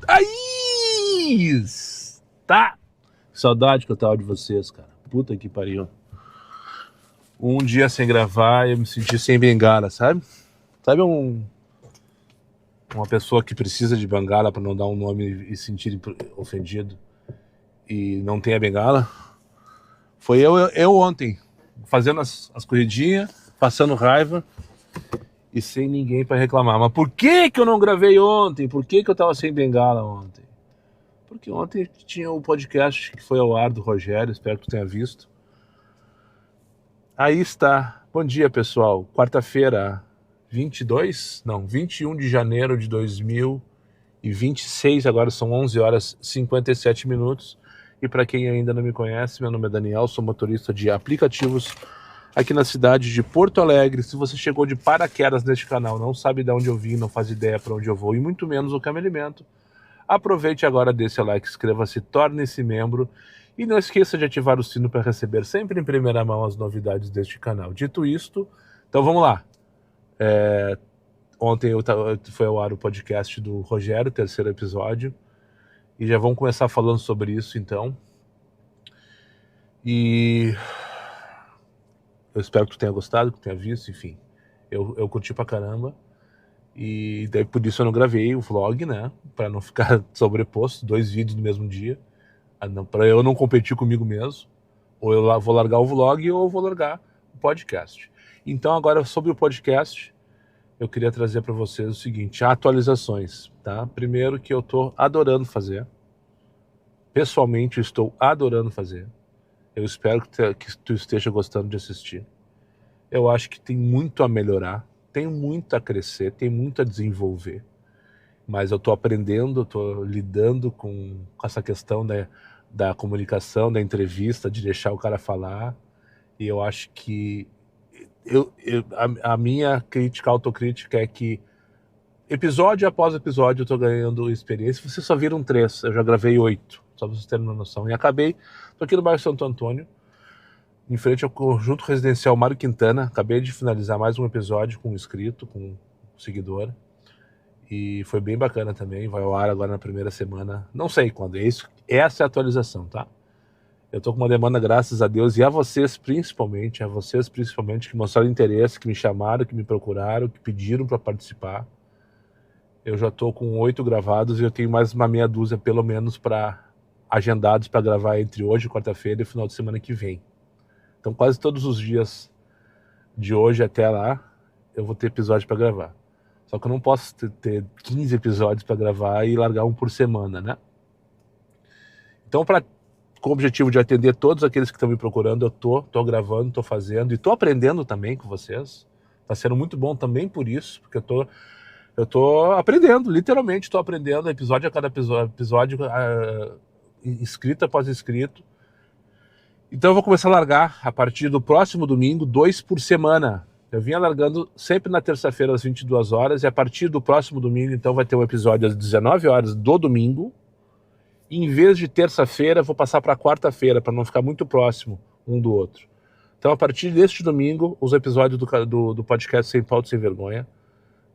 Aí! Tá! Saudade que eu tava de vocês, cara. Puta que pariu. Um dia sem gravar, eu me senti sem bengala, sabe? Sabe uma pessoa que precisa de bengala pra não dar um nome e se sentir ofendido e não tem a bengala? Foi eu ontem, fazendo as corridinhas, passando raiva e sem ninguém pra reclamar. Mas por que eu não gravei ontem? Por que eu tava sem bengala ontem? Porque ontem tinha o podcast que foi ao ar do Rogério, espero que tu tenha visto. Aí está. Bom dia, pessoal. Quarta-feira, 21 de janeiro de 2026. Agora são 11 horas e 57 minutos. E para quem ainda não me conhece, meu nome é Daniel, sou motorista de aplicativos aqui na cidade de Porto Alegre. Se você chegou de paraquedas neste canal, não sabe de onde eu vim, não faz ideia para onde eu vou e muito menos o que eu me alimento, aproveite agora, dê seu like, inscreva-se, torne-se membro e não esqueça de ativar o sino para receber sempre em primeira mão as novidades deste canal. Dito isto, então vamos lá. Ontem foi ao ar o podcast do Rogério, terceiro episódio, e já vamos começar falando sobre isso então. E eu espero que tu tenha gostado, que tu tenha visto, enfim. Eu curti pra caramba. E daí por isso eu não gravei o vlog, né? Pra não ficar sobreposto, 2 vídeos no mesmo dia. Pra eu não competir comigo mesmo. Ou eu vou largar o vlog ou eu vou largar o podcast. Então agora sobre o podcast, eu queria trazer pra vocês o seguinte, atualizações, tá? Primeiro que eu tô adorando fazer. Pessoalmente eu estou adorando fazer. Eu espero que tu esteja gostando de assistir. Eu acho que tem muito a melhorar. Tem muito a crescer, tem muito a desenvolver, mas eu estou aprendendo, estou lidando com essa questão da comunicação, da entrevista, de deixar o cara falar, e eu acho que a minha crítica, autocrítica é que episódio após episódio eu estou ganhando experiência. Vocês só viram 3, eu já gravei 8, só pra vocês terem uma noção, e acabei, estou aqui no bairro Santo Antônio, em frente ao conjunto residencial Mário Quintana. Acabei de finalizar mais um episódio com um inscrito, com um seguidor. E foi bem bacana também. Vai ao ar agora na primeira semana. Não sei quando. Essa é a atualização, tá? Eu tô com uma demanda, graças a Deus, e a vocês principalmente, que mostraram interesse, que me chamaram, que me procuraram, que pediram para participar. Eu já tô com 8 gravados e eu tenho mais uma meia dúzia, pelo menos, agendados para gravar entre hoje, quarta-feira, e o final de semana que vem. Então quase todos os dias de hoje até lá eu vou ter episódio para gravar. Só que eu não posso ter 15 episódios para gravar e largar um por semana, né? Então com o objetivo de atender todos aqueles que estão me procurando, eu tô gravando, tô fazendo e tô aprendendo também com vocês. Tá sendo muito bom também por isso, porque eu tô aprendendo, literalmente tô aprendendo episódio a cada episódio, inscrito após inscrito. Então eu vou começar a largar a partir do próximo domingo, 2 por semana. Eu vinha largando sempre na terça-feira às 22 horas e a partir do próximo domingo então vai ter um episódio às 19 horas do domingo. E em vez de terça-feira eu vou passar para quarta-feira para não ficar muito próximo um do outro. Então a partir deste domingo os episódios do podcast Sem Pauta Sem Vergonha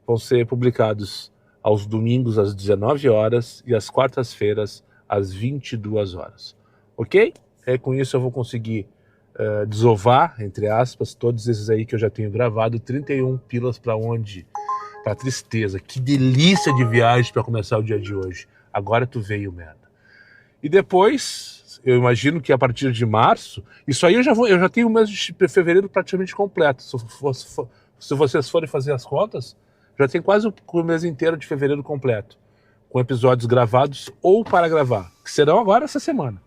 vão ser publicados aos domingos às 19 horas e às quartas-feiras às 22 horas. Ok? Com isso eu vou conseguir desovar, entre aspas, todos esses aí que eu já tenho gravado. 31 pilas para onde? Pra tristeza. Que delícia de viagem para começar o dia de hoje. Agora tu veio, merda. E depois, eu imagino que a partir de março, isso aí eu já tenho o mês de fevereiro praticamente completo. Se vocês forem fazer as contas, já tem quase o mês inteiro de fevereiro completo, com episódios gravados ou para gravar, que serão agora essa semana.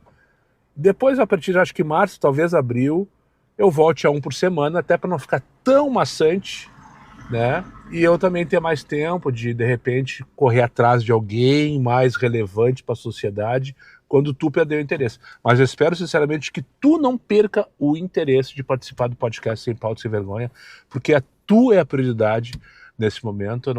Depois, a partir de acho que março, talvez abril, eu volte a 1 por semana, até para não ficar tão maçante, né? E eu também ter mais tempo de repente, correr atrás de alguém mais relevante para a sociedade quando tu perder o interesse. Mas eu espero, sinceramente, que tu não perca o interesse de participar do podcast Sem Pauta Sem Vergonha, porque tu é a prioridade nesse momento.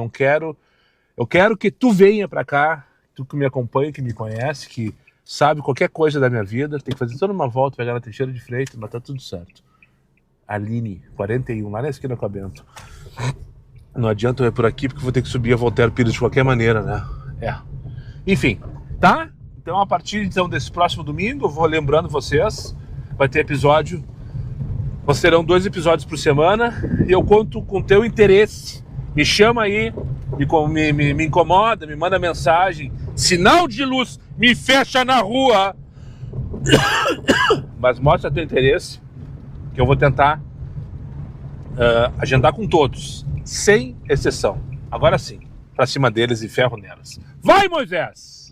Eu quero que tu venha para cá, tu que me acompanha, que me conhece, que sabe qualquer coisa da minha vida, tem que fazer toda uma volta, pegar na Teixeira de Freitas, mas tá tudo certo. Aline, 41, lá na esquina com a Bento. Não adianta eu ir por aqui, porque vou ter que subir a Voltaire Pires de qualquer maneira, né? Enfim, tá? Então, a partir então, desse próximo domingo, eu vou lembrando vocês, vai ter episódio, serão 2 episódios por semana, e eu conto com teu interesse. Me chama aí, me incomoda, me manda mensagem, sinal de luz, me fecha na rua, mas mostra teu interesse, que eu vou tentar agendar com todos, sem exceção. Agora sim, pra cima deles e ferro nelas. Vai, Moisés!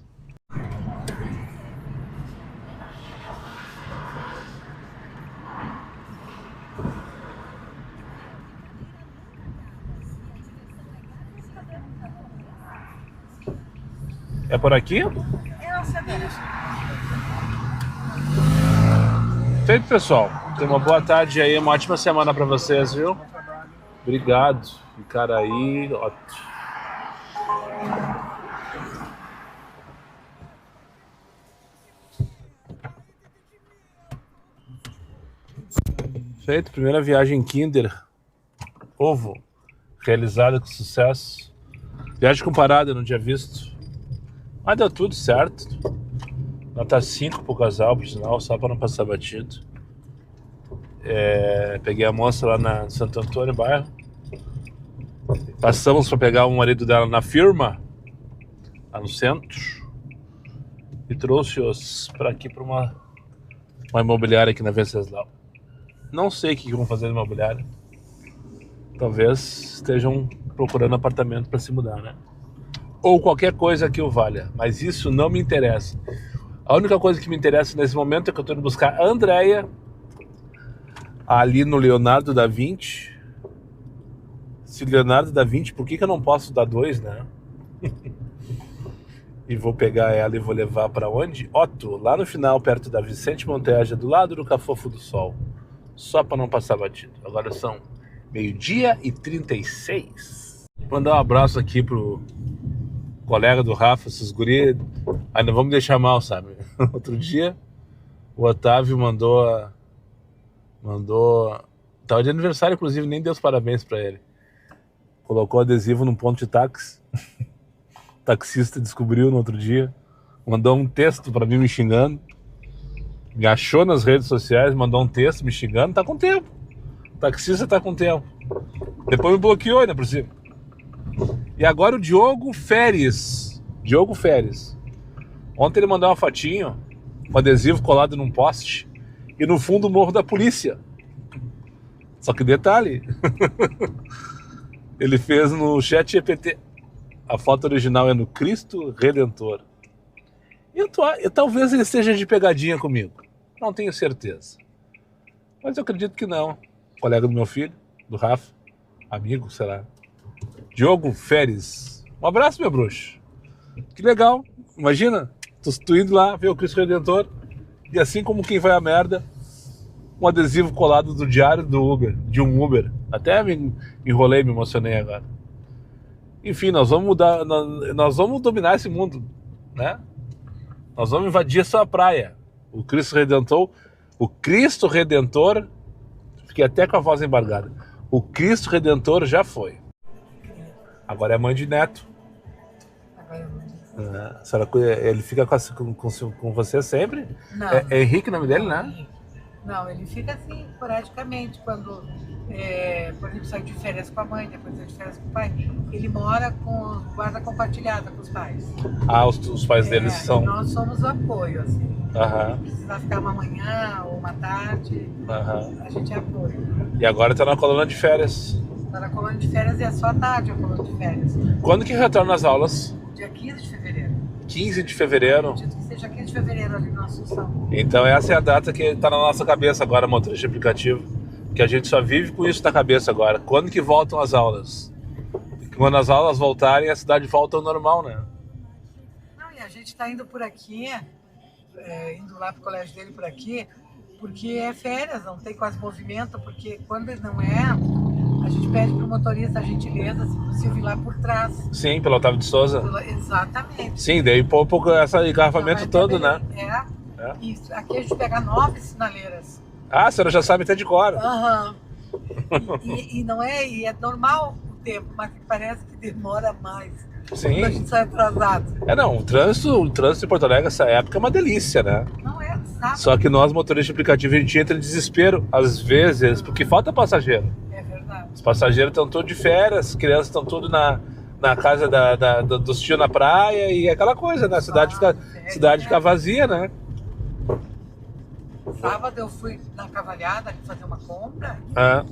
É por aqui? Feito, pessoal. Tenha uma boa tarde aí, uma ótima semana pra vocês, viu? Obrigado. Ficar aí. Ótimo. Feito. Primeira viagem Kinder Ovo. Realizada com sucesso. Viagem comparada, não tinha visto. Mas deu tudo certo. Nota 5 pro casal, por sinal, só pra não passar batido. Peguei a moça lá na Santo Antônio, bairro. Passamos pra pegar o marido dela na firma, lá no centro. E trouxe-os pra aqui, pra uma imobiliária aqui na Venceslau. Não sei o que vão fazer no imobiliário. Talvez estejam procurando apartamento pra se mudar, né? Ou qualquer coisa que o valha, mas isso não me interessa. A única coisa que me interessa nesse momento é que eu estou indo buscar a Andréia ali no Leonardo da Vinci. Se Leonardo da Vinci, por que eu não posso dar 2, né? E vou pegar ela e vou levar para onde? Otto, lá no final, perto da Vicente Monteja, do lado do Cafofo do Sol. Só para não passar batido. Agora são 12h36. Vou mandar um abraço aqui pro colega do Rafa, esses guri, aí não vamos deixar mal, sabe? Outro dia, o Otávio mandou, tava de aniversário, inclusive, nem deu os parabéns pra ele. Colocou adesivo num ponto de táxi. O taxista descobriu no outro dia, mandou um texto pra mim me xingando, me achou nas redes sociais, mandou um texto me xingando, tá com tempo. O taxista tá com tempo. Depois me bloqueou ainda por cima. E agora o Diogo Feres. Ontem ele mandou uma fotinho com adesivo colado num poste e no fundo o Morro da Polícia. Só que detalhe, ele fez no chat GPT. A foto original é no Cristo Redentor. E talvez ele esteja de pegadinha comigo. Não tenho certeza. Mas eu acredito que não. Colega do meu filho, do Rafa, amigo, sei lá. Diogo Feres. Um abraço, meu bruxo. Que legal. Imagina, tu indo lá ver o Cristo Redentor e assim como quem vai à merda, um adesivo colado do diário do Uber, de um Uber. Até me enrolei, me emocionei agora. Enfim, nós vamos mudar, nós vamos dominar esse mundo, né? Nós vamos invadir essa praia. O Cristo Redentor, fiquei até com a voz embargada. O Cristo Redentor já foi. Agora é mãe de neto. Ele fica com você sempre? Não. É Henrique o nome dele, né? Não, ele fica assim, esporadicamente, quando ele sai de férias com a mãe, depois sai de férias com o pai. Ele mora com guarda compartilhada com os pais. Ah, os pais deles são... Nós somos o apoio, assim. Aham. Se precisar ficar uma manhã ou uma tarde, a gente é apoio. E agora tá na colônia de férias. Tá na colônia de férias e é só à tarde a colônia de férias. Quando que retorna as aulas? Dia 15 de fevereiro. 15 de fevereiro? Acredito que seja 15 de fevereiro ali na Assunção. Então essa é a data que tá na nossa cabeça agora, motorista de aplicativo. Que a gente só vive com isso na cabeça agora. Quando que voltam as aulas? Quando as aulas voltarem, a cidade volta ao normal, né? Não, e a gente tá indo por aqui, indo lá pro colégio dele por aqui, porque é férias, não tem quase movimento, porque quando ele não a gente pede pro motorista a gentileza, se possível, ir lá por trás. Sim, pelo Otávio de Souza. Exatamente. Sim, daí pouco esse engarrafamento todo, né? Isso. Aqui a gente pega 9 sinaleiras. Ah, a senhora já sabe até de cor. Aham. E não é normal o tempo, mas parece que demora mais. Sim. A gente sai atrasado. Não, o trânsito em Porto Alegre nessa época é uma delícia, né? Não é, sabe? Só que nós, motoristas de aplicativo, a gente entra em desespero, às vezes, porque falta passageiro. É verdade. Os passageiros estão todos de férias, as crianças estão tudo na casa dos tios na praia e aquela coisa, né? A cidade fica vazia, né? Sábado eu fui na Cavalhada fazer uma compra. Ah,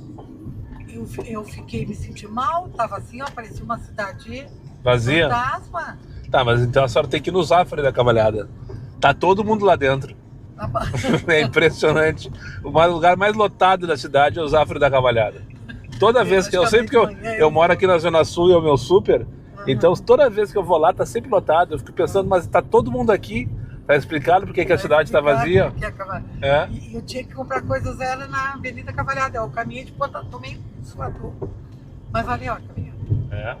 Eu fiquei, me senti mal, tava assim, ó, parecia uma cidade vazia? fantasma. Tá, mas então a senhora tem que ir no Zafari da Cavalhada. Tá todo mundo lá dentro. É impressionante. O lugar mais lotado da cidade é o Zafari da Cavalhada. Toda vez que eu moro aqui na Zona Sul e é o meu super, então toda vez que eu vou lá tá sempre lotado. Eu fico pensando, mas tá todo mundo aqui. Tá explicado porque que a cidade tá vazia? E eu tinha que comprar coisas, era na Avenida Cavalhada, o caminho de Ponta, tomei suador. Mas valeu a caminhada.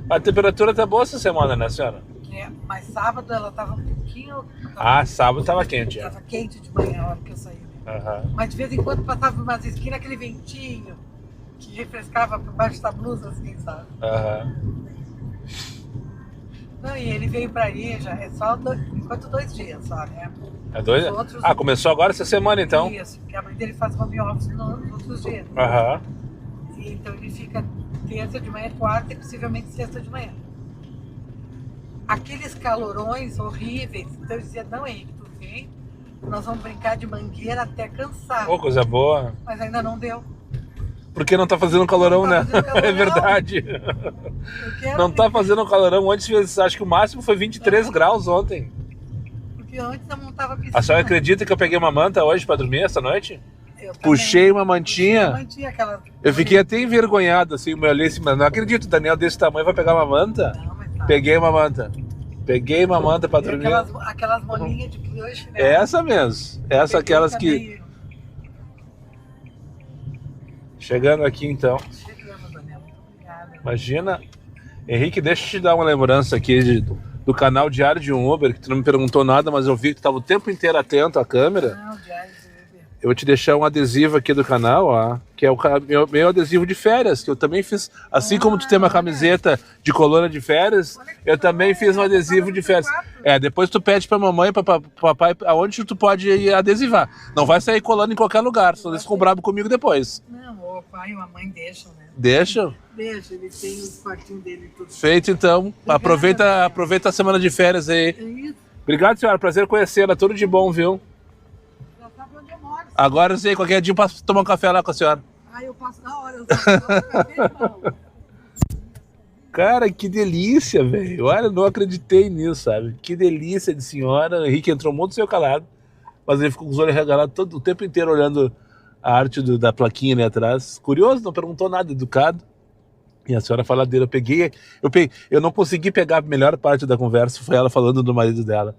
A temperatura tá boa essa semana, né, senhora? Mas sábado ela tava um pouquinho... Sábado tava quente. Tava quente de manhã, a hora que eu saí. Mas de vez em quando passava umas esquinas, aquele ventinho que refrescava por baixo da blusa, assim, sabe? Não, e ele veio pra aí, já é só enquanto 2 dias só, né? É 2? Começou agora essa semana, então? Isso, porque a mãe dele faz home office nos outros dias. E, então ele fica terça de manhã, quarta e possivelmente sexta de manhã. Aqueles calorões horríveis, então eu dizia, não, Henrique, tu vem, nós vamos brincar de mangueira até cansar. Coisa boa. Mas ainda não deu. Porque não tá fazendo calorão, né? É verdade. Não tá fazendo calorão. Ontem, acho que o máximo foi 23 graus ontem. Porque antes eu montava piscina. A senhora acredita que eu peguei uma manta hoje pra dormir essa noite? Puxei uma mantinha. Eu fiquei até envergonhado, assim, o meu olhei assim, mas não acredito, Daniel desse tamanho vai pegar uma manta? Não, mas tá. Peguei uma manta pra dormir. Aquelas molinhas de plush, né? É essa mesmo. Aquelas que... Chegando aqui, então. Chegamos, Daniel. Muito obrigada. Imagina. Henrique, deixa eu te dar uma lembrança aqui do canal Diário de um Uber, que tu não me perguntou nada, mas eu vi que tu estava o tempo inteiro atento à câmera. Não, Diário de Uber. Eu vou te deixar um adesivo aqui do canal, ó, que é o meu adesivo de férias, que eu também fiz. Assim como tu tem uma camiseta de coluna de férias, eu também fiz um adesivo de férias. Depois tu pede pra mamãe, pra papai, aonde tu pode ir adesivar. Não vai sair colando em qualquer lugar, senão eles ficam bravos comigo depois. Não, o pai e a mãe deixam, né? Deixam? Deixa, ele tem os quartinhos dele e tudo. Feito, então. Aproveita a semana de férias aí. É isso. Obrigado, senhora. Prazer conhecê-la. Tudo de bom, viu? Já sabe onde eu moro. Agora eu sei, qualquer dia eu passo tomar um café lá com a senhora. Eu passo na hora. Eu só Cara, que delícia, velho. Olha, eu não acreditei nisso, sabe? Que delícia de senhora. O Henrique entrou muito seu calado, mas ele ficou com os olhos regalados todo o tempo inteiro olhando a arte da plaquinha ali atrás. Curioso, não perguntou nada, educado. E a senhora faladeira, eu não consegui pegar a melhor parte da conversa, foi ela falando do marido dela.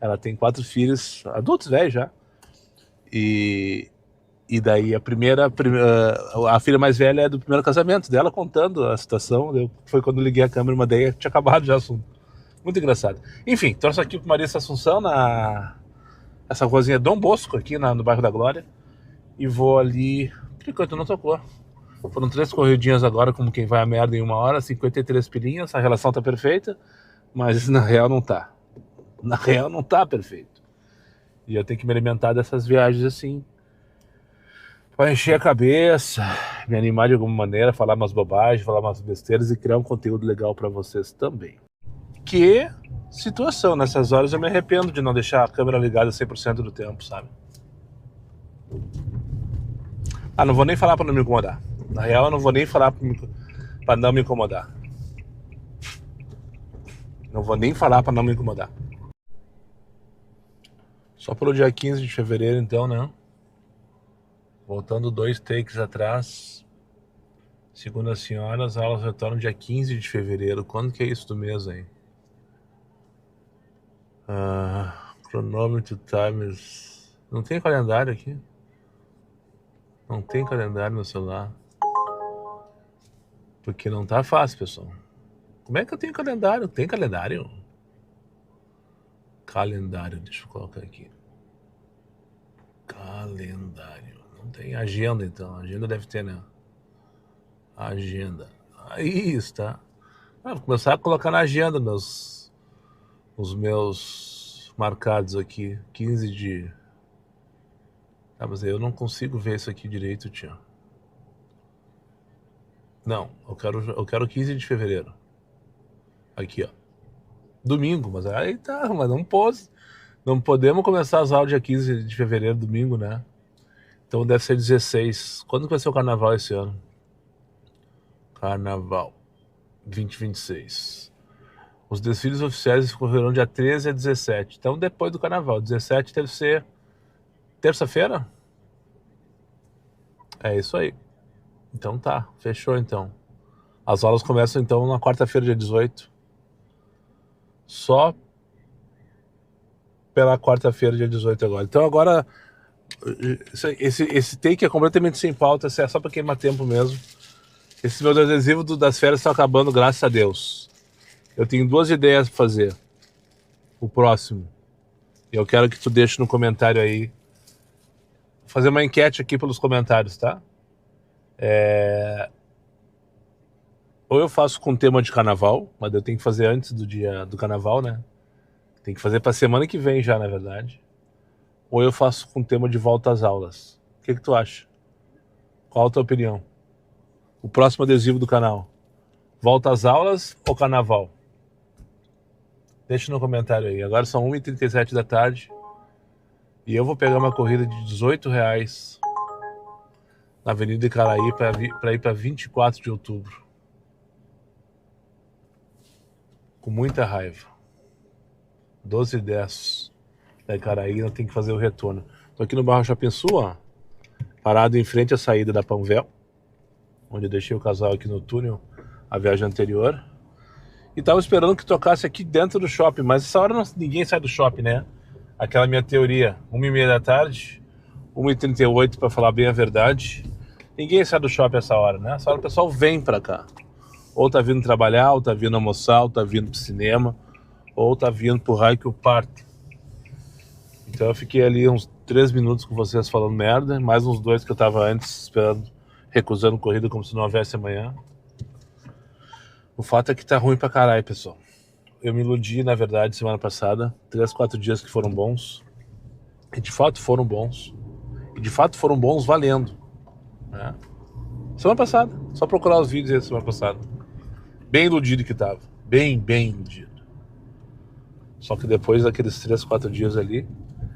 Ela tem 4 filhos, adultos, velho já. E daí a filha mais velha é do primeiro casamento dela, contando a situação. Foi quando eu liguei a câmera, uma ideia, tinha acabado já o assunto. Muito engraçado. Enfim, trouxe aqui pro Marista Assunção, essa ruazinha Dom Bosco, aqui no bairro da Glória. E vou ali... Por enquanto não tocou. Foram 3 corridinhas agora, como quem vai a merda em 1 hora, 53 pilinhas, a relação tá perfeita, mas na real não tá. Na real não tá perfeito. E eu tenho que me alimentar dessas viagens assim, pra encher a cabeça, me animar de alguma maneira, falar umas bobagens, falar umas besteiras e criar um conteúdo legal pra vocês também. Que situação, nessas horas eu me arrependo de não deixar a câmera ligada 100% do tempo, sabe? Não vou nem falar pra não me incomodar. Na real, eu não vou nem falar pra não me incomodar. Não vou nem falar pra não me incomodar. Só pelo dia 15 de fevereiro, então, né? Voltando 2 takes atrás. Segundo a senhora, as aulas retornam dia 15 de fevereiro. Quando que é isso do mês, aí? Cronômetro, timers... Não tem calendário aqui? Não tem calendário no celular. Porque não tá fácil, pessoal. Como é que eu tenho calendário? Tem calendário? Calendário, deixa eu colocar aqui. Calendário. Não tem agenda, então. Agenda deve ter, né? Agenda. Aí está. Vou começar a colocar na agenda os meus marcados aqui. 15 de... Ah, mas eu não consigo ver isso aqui direito, tio. Não, eu quero 15 de fevereiro. Aqui, ó. Domingo, mas aí tá, mas não podemos começar as aulas dia 15 de fevereiro, domingo, né? Então deve ser 16. Quando que vai ser o carnaval esse ano? Carnaval 2026. Os desfiles oficiais ocorrerão dia 13 a 17. Então depois do carnaval. 17 deve ser terça-feira? É isso aí. Então tá, fechou então. As aulas começam então na quarta-feira, dia 18. Só pela quarta-feira, dia 18 agora. Então agora, esse take é completamente sem pauta, é só pra queimar tempo mesmo. Esse meu adesivo das férias está acabando, graças a Deus. Eu tenho 2 ideias pra fazer. O próximo. Eu quero que tu deixe no comentário aí. Vou fazer uma enquete aqui pelos comentários, tá? Ou eu faço com tema de carnaval, mas eu tenho que fazer antes do dia do carnaval, né? Tem que fazer pra semana que vem já, na verdade. Ou eu faço com tema de volta às aulas. O que tu acha? Qual a tua opinião? O próximo adesivo do canal. Volta às aulas ou carnaval? Deixa no comentário aí. Agora são 1h37 da tarde. E eu vou pegar uma corrida de R$18 na Avenida Icaraí para ir para 24 de outubro. Com muita raiva. 12h10 da Icaraí, não tem que fazer o retorno. Tô aqui no bairro Shopping Sul, ó, parado em frente à saída da Panvel, onde eu deixei o casal aqui no túnel a viagem anterior. E tava esperando que tocasse aqui dentro do shopping, mas essa hora ninguém sai do shopping, né? Aquela minha teoria, 1h30 da tarde, 1h38 para falar bem a verdade. Ninguém sai do shopping essa hora, né? Essa hora o pessoal vem pra cá. Ou tá vindo trabalhar, ou tá vindo almoçar, ou tá vindo pro cinema, ou tá vindo pro raio que o parto. Então eu fiquei ali uns 3 minutos com vocês falando merda, mais uns 2 que eu tava antes esperando, recusando corrida como se não houvesse amanhã. O fato é que tá ruim pra caralho, pessoal. Eu me iludi, na verdade, semana passada. 3, 4 dias que foram bons. E de fato foram bons. E de fato foram bons valendo, né? Semana passada. Só procurar os vídeos aí da semana passada. Bem iludido que tava. Bem iludido. Só que depois daqueles 3, 4 dias ali,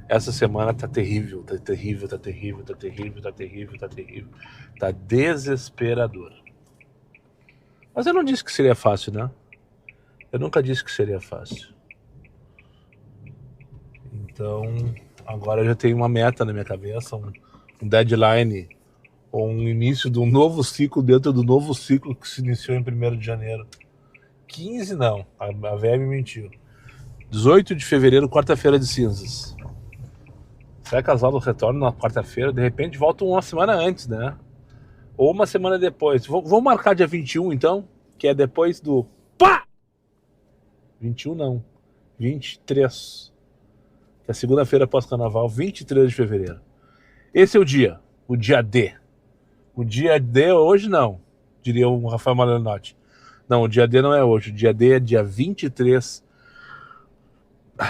essa semana tá terrível. Tá terrível, tá terrível, tá terrível, tá terrível, tá terrível. Tá desesperador. Mas eu não disse que seria fácil, né? Eu nunca disse que seria fácil. Então, agora eu já tenho uma meta na minha cabeça, um deadline, ou um início de um novo ciclo dentro do novo ciclo que se iniciou em 1º de janeiro. 15 não, a véia me mentiu. 18 de fevereiro, quarta-feira de cinzas. Será que as aulas retornam na quarta-feira? De repente voltam uma semana antes, né? Ou uma semana depois. Vamos marcar dia 21, então? Que é depois do... Pá! 21 não. 23. Que é segunda-feira pós-carnaval, 23 de fevereiro. Esse é o dia D. O dia D hoje não, diria o Rafael Malenotti. Não, o dia D não é hoje. O dia D é dia 23.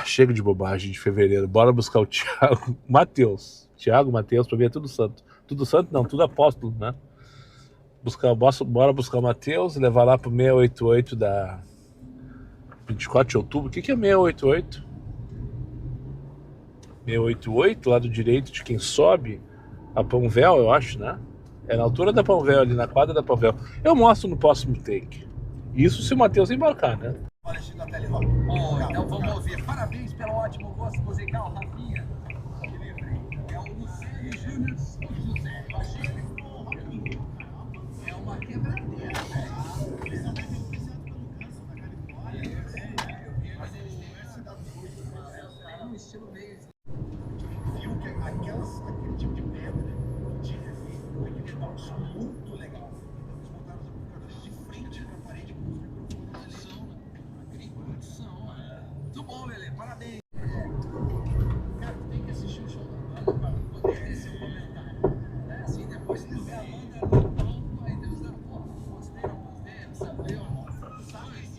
Chega de bobagem de fevereiro. Bora buscar o Thiago Mateus. Thiago Mateus, pra mim é tudo santo. Tudo santo não, tudo apóstolo, né? Bora buscar o Mateus, levar lá pro 688 da 24 de outubro. O que é 688? 688, lado direito de quem sobe a Panvel, eu acho, né? É na altura da Panvel, ali na quadra da Panvel. Eu mostro no próximo take. Isso se o Mateus embarcar, né? Então vamos ouvir. Parabéns pelo ótimo gosto musical, Rafinha. É o Luciano Júnior José. É uma quebradeira, velho. É um estilo meio... Viu que aquele tipo de pedra tinha aquele balanço muito legal. Eles montaram os amplificadores de frente para a parede com os microfones. Muito bom, Lelê, parabéns. Cara, tu tem que assistir o show da banda para poder ter seu comentário. É assim, depois que tu vê a banda no palco, aí Deus dá, pô, gostei, não gostei, não sabia, sabe?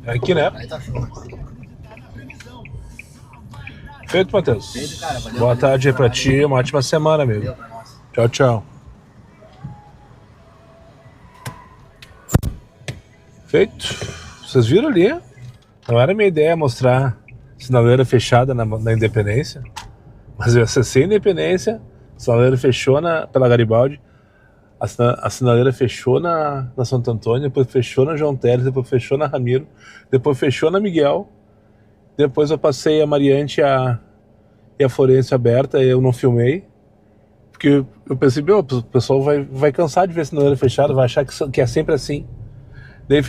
É aqui, né? Aí tá show. Feito, Matheus. Feito, cara. Valeu, Boa valeu, tarde aí pra trabalho. ti, uma ótima semana, amigo. Valeu pra nós. Tchau, tchau. Feito. Vocês viram ali? Não era minha ideia mostrar sinaleira fechada na Independência, mas eu acessei a Independência, a sinaleira fechou pela Garibaldi, a sinaleira fechou na Santo Antônio, depois fechou na João Teles, depois fechou na Ramiro, depois fechou na Miguel, depois eu passei a Mariante e a Florencio aberta, eu não filmei, porque eu pensei, o pessoal vai cansar de ver a sinaleira fechada, vai achar que é sempre assim. Daí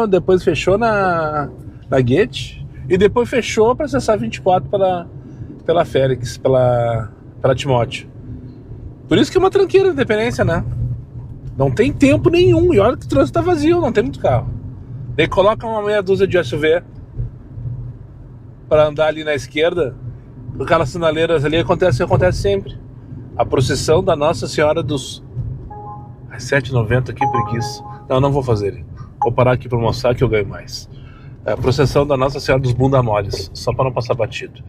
depois fechou na Goethe, e depois fechou para acessar 24 pela Félix, pela Timóteo. Por isso que é uma tranqueira de Independência, né? Não tem tempo nenhum, e olha que o trânsito tá vazio, não tem muito carro. Daí coloca uma meia dúzia de SUV para andar ali na esquerda, aquelas sinaleiras ali, acontece sempre. A procissão da Nossa Senhora dos... 7,90, que preguiça. Não vou fazer. Vou parar aqui para mostrar que eu ganho mais. É a procissão da Nossa Senhora dos Bunda Moles, só para não passar batido.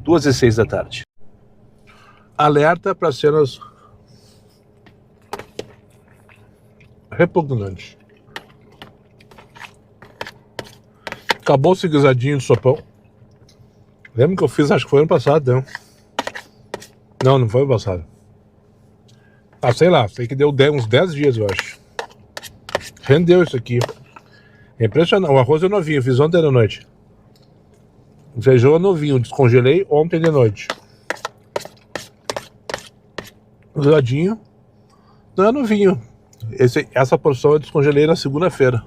2h06 da tarde. Alerta para cenas repugnantes. Acabou o guisadinho de sopão. Lembra que eu fiz, acho que foi ano passado, não? Não foi ano passado. Sei lá, sei que deu uns 10 dias, eu acho. Rendeu isso aqui. É impressionante. O arroz é novinho, fiz ontem de noite. O feijão é novinho, descongelei ontem de noite. O ladinho não é novinho. Essa porção eu descongelei na segunda-feira.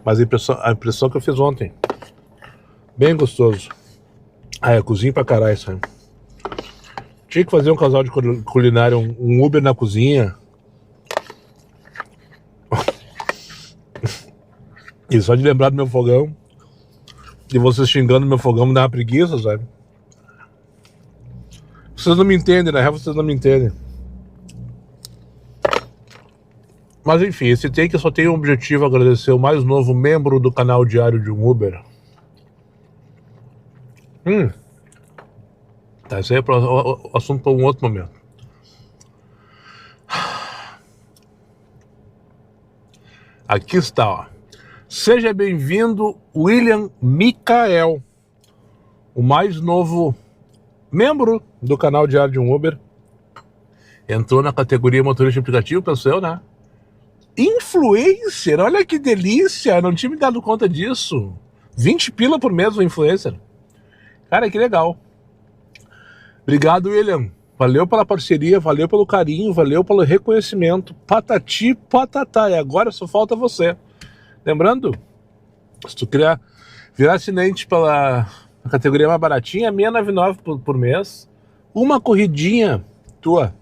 Mas a impressão que eu fiz ontem. Bem gostoso. É cozinha pra caralho isso aí. Tinha que fazer um casal de culinária, um Uber na cozinha. E só de lembrar do meu fogão, de vocês xingando meu fogão, me dá uma preguiça, sabe? Vocês não me entendem, na real vocês não me entendem. Mas enfim, esse take só tem um objetivo: agradecer o mais novo membro do canal Diário de um Uber. Tá, isso aí é o assunto para um outro momento. Aqui está, ó. Seja bem-vindo, William Micael, o mais novo membro do canal Diário de um Uber. Entrou na categoria motorista aplicativo, pensou, né? Influencer, olha que delícia, não tinha me dado conta disso. 20 pila por mês o influencer. Cara, que legal. Obrigado, William. Valeu pela parceria, valeu pelo carinho, valeu pelo reconhecimento. Patati, patatá. E agora só falta você. Lembrando, se tu querer virar assinante pela categoria mais baratinha, R$699 por mês. Uma corridinha tua.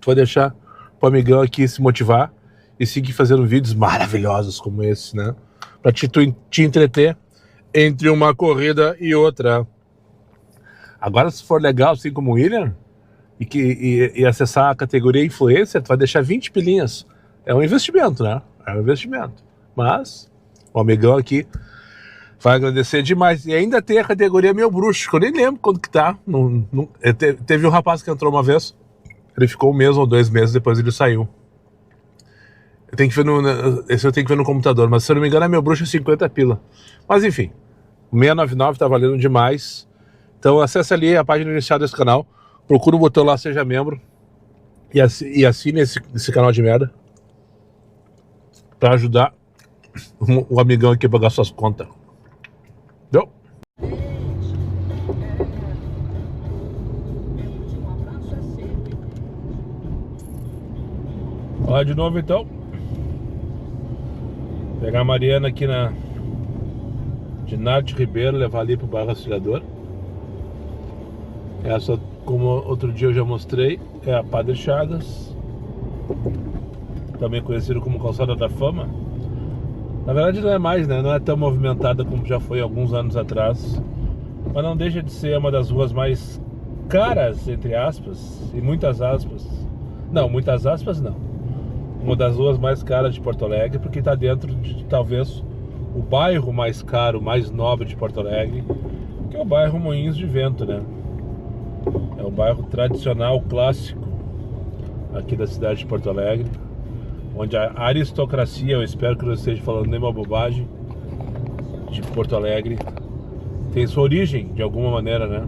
Tu vai deixar pro amigão aqui se motivar e seguir fazendo vídeos maravilhosos como esse, né? Pra te entreter entre uma corrida e outra. Agora, se for legal, assim como o William, e acessar a categoria influencer, tu vai deixar 20 pilinhas. É um investimento, né? É um investimento. Mas o amigão aqui vai agradecer demais. E ainda tem a categoria Meu Bruxo, que eu nem lembro quando que tá. Teve um rapaz que entrou uma vez, ele ficou 1 mês ou 2 meses, depois ele saiu. Esse eu tenho que ver no computador, mas se eu não me engano é Meu Bruxo 50 pila. Mas enfim, o 699 tá valendo demais. Então acesse ali a página inicial desse canal, procura o botão lá, seja membro, e assine esse canal de merda. Pra ajudar o amigão aqui a pagar suas contas. Deu? Olha de novo então. Pegar a Mariana aqui na de Nath Ribeiro, levar ali pro bairro Auxiliador. Essa, como outro dia eu já mostrei, é a Padre Chagas, também conhecido como Calçada da Fama. Na verdade não é mais, né? Não é tão movimentada como já foi alguns anos atrás, mas não deixa de ser uma das ruas mais caras, entre aspas, e muitas aspas. Não, muitas aspas não. Uma das ruas mais caras de Porto Alegre, porque está dentro de talvez o bairro mais caro, mais nobre de Porto Alegre, que é o bairro Moinhos de Vento, né? É o bairro tradicional, clássico aqui da cidade de Porto Alegre, onde a aristocracia, eu espero que não esteja falando nenhuma bobagem, de Porto Alegre tem sua origem de alguma maneira, né?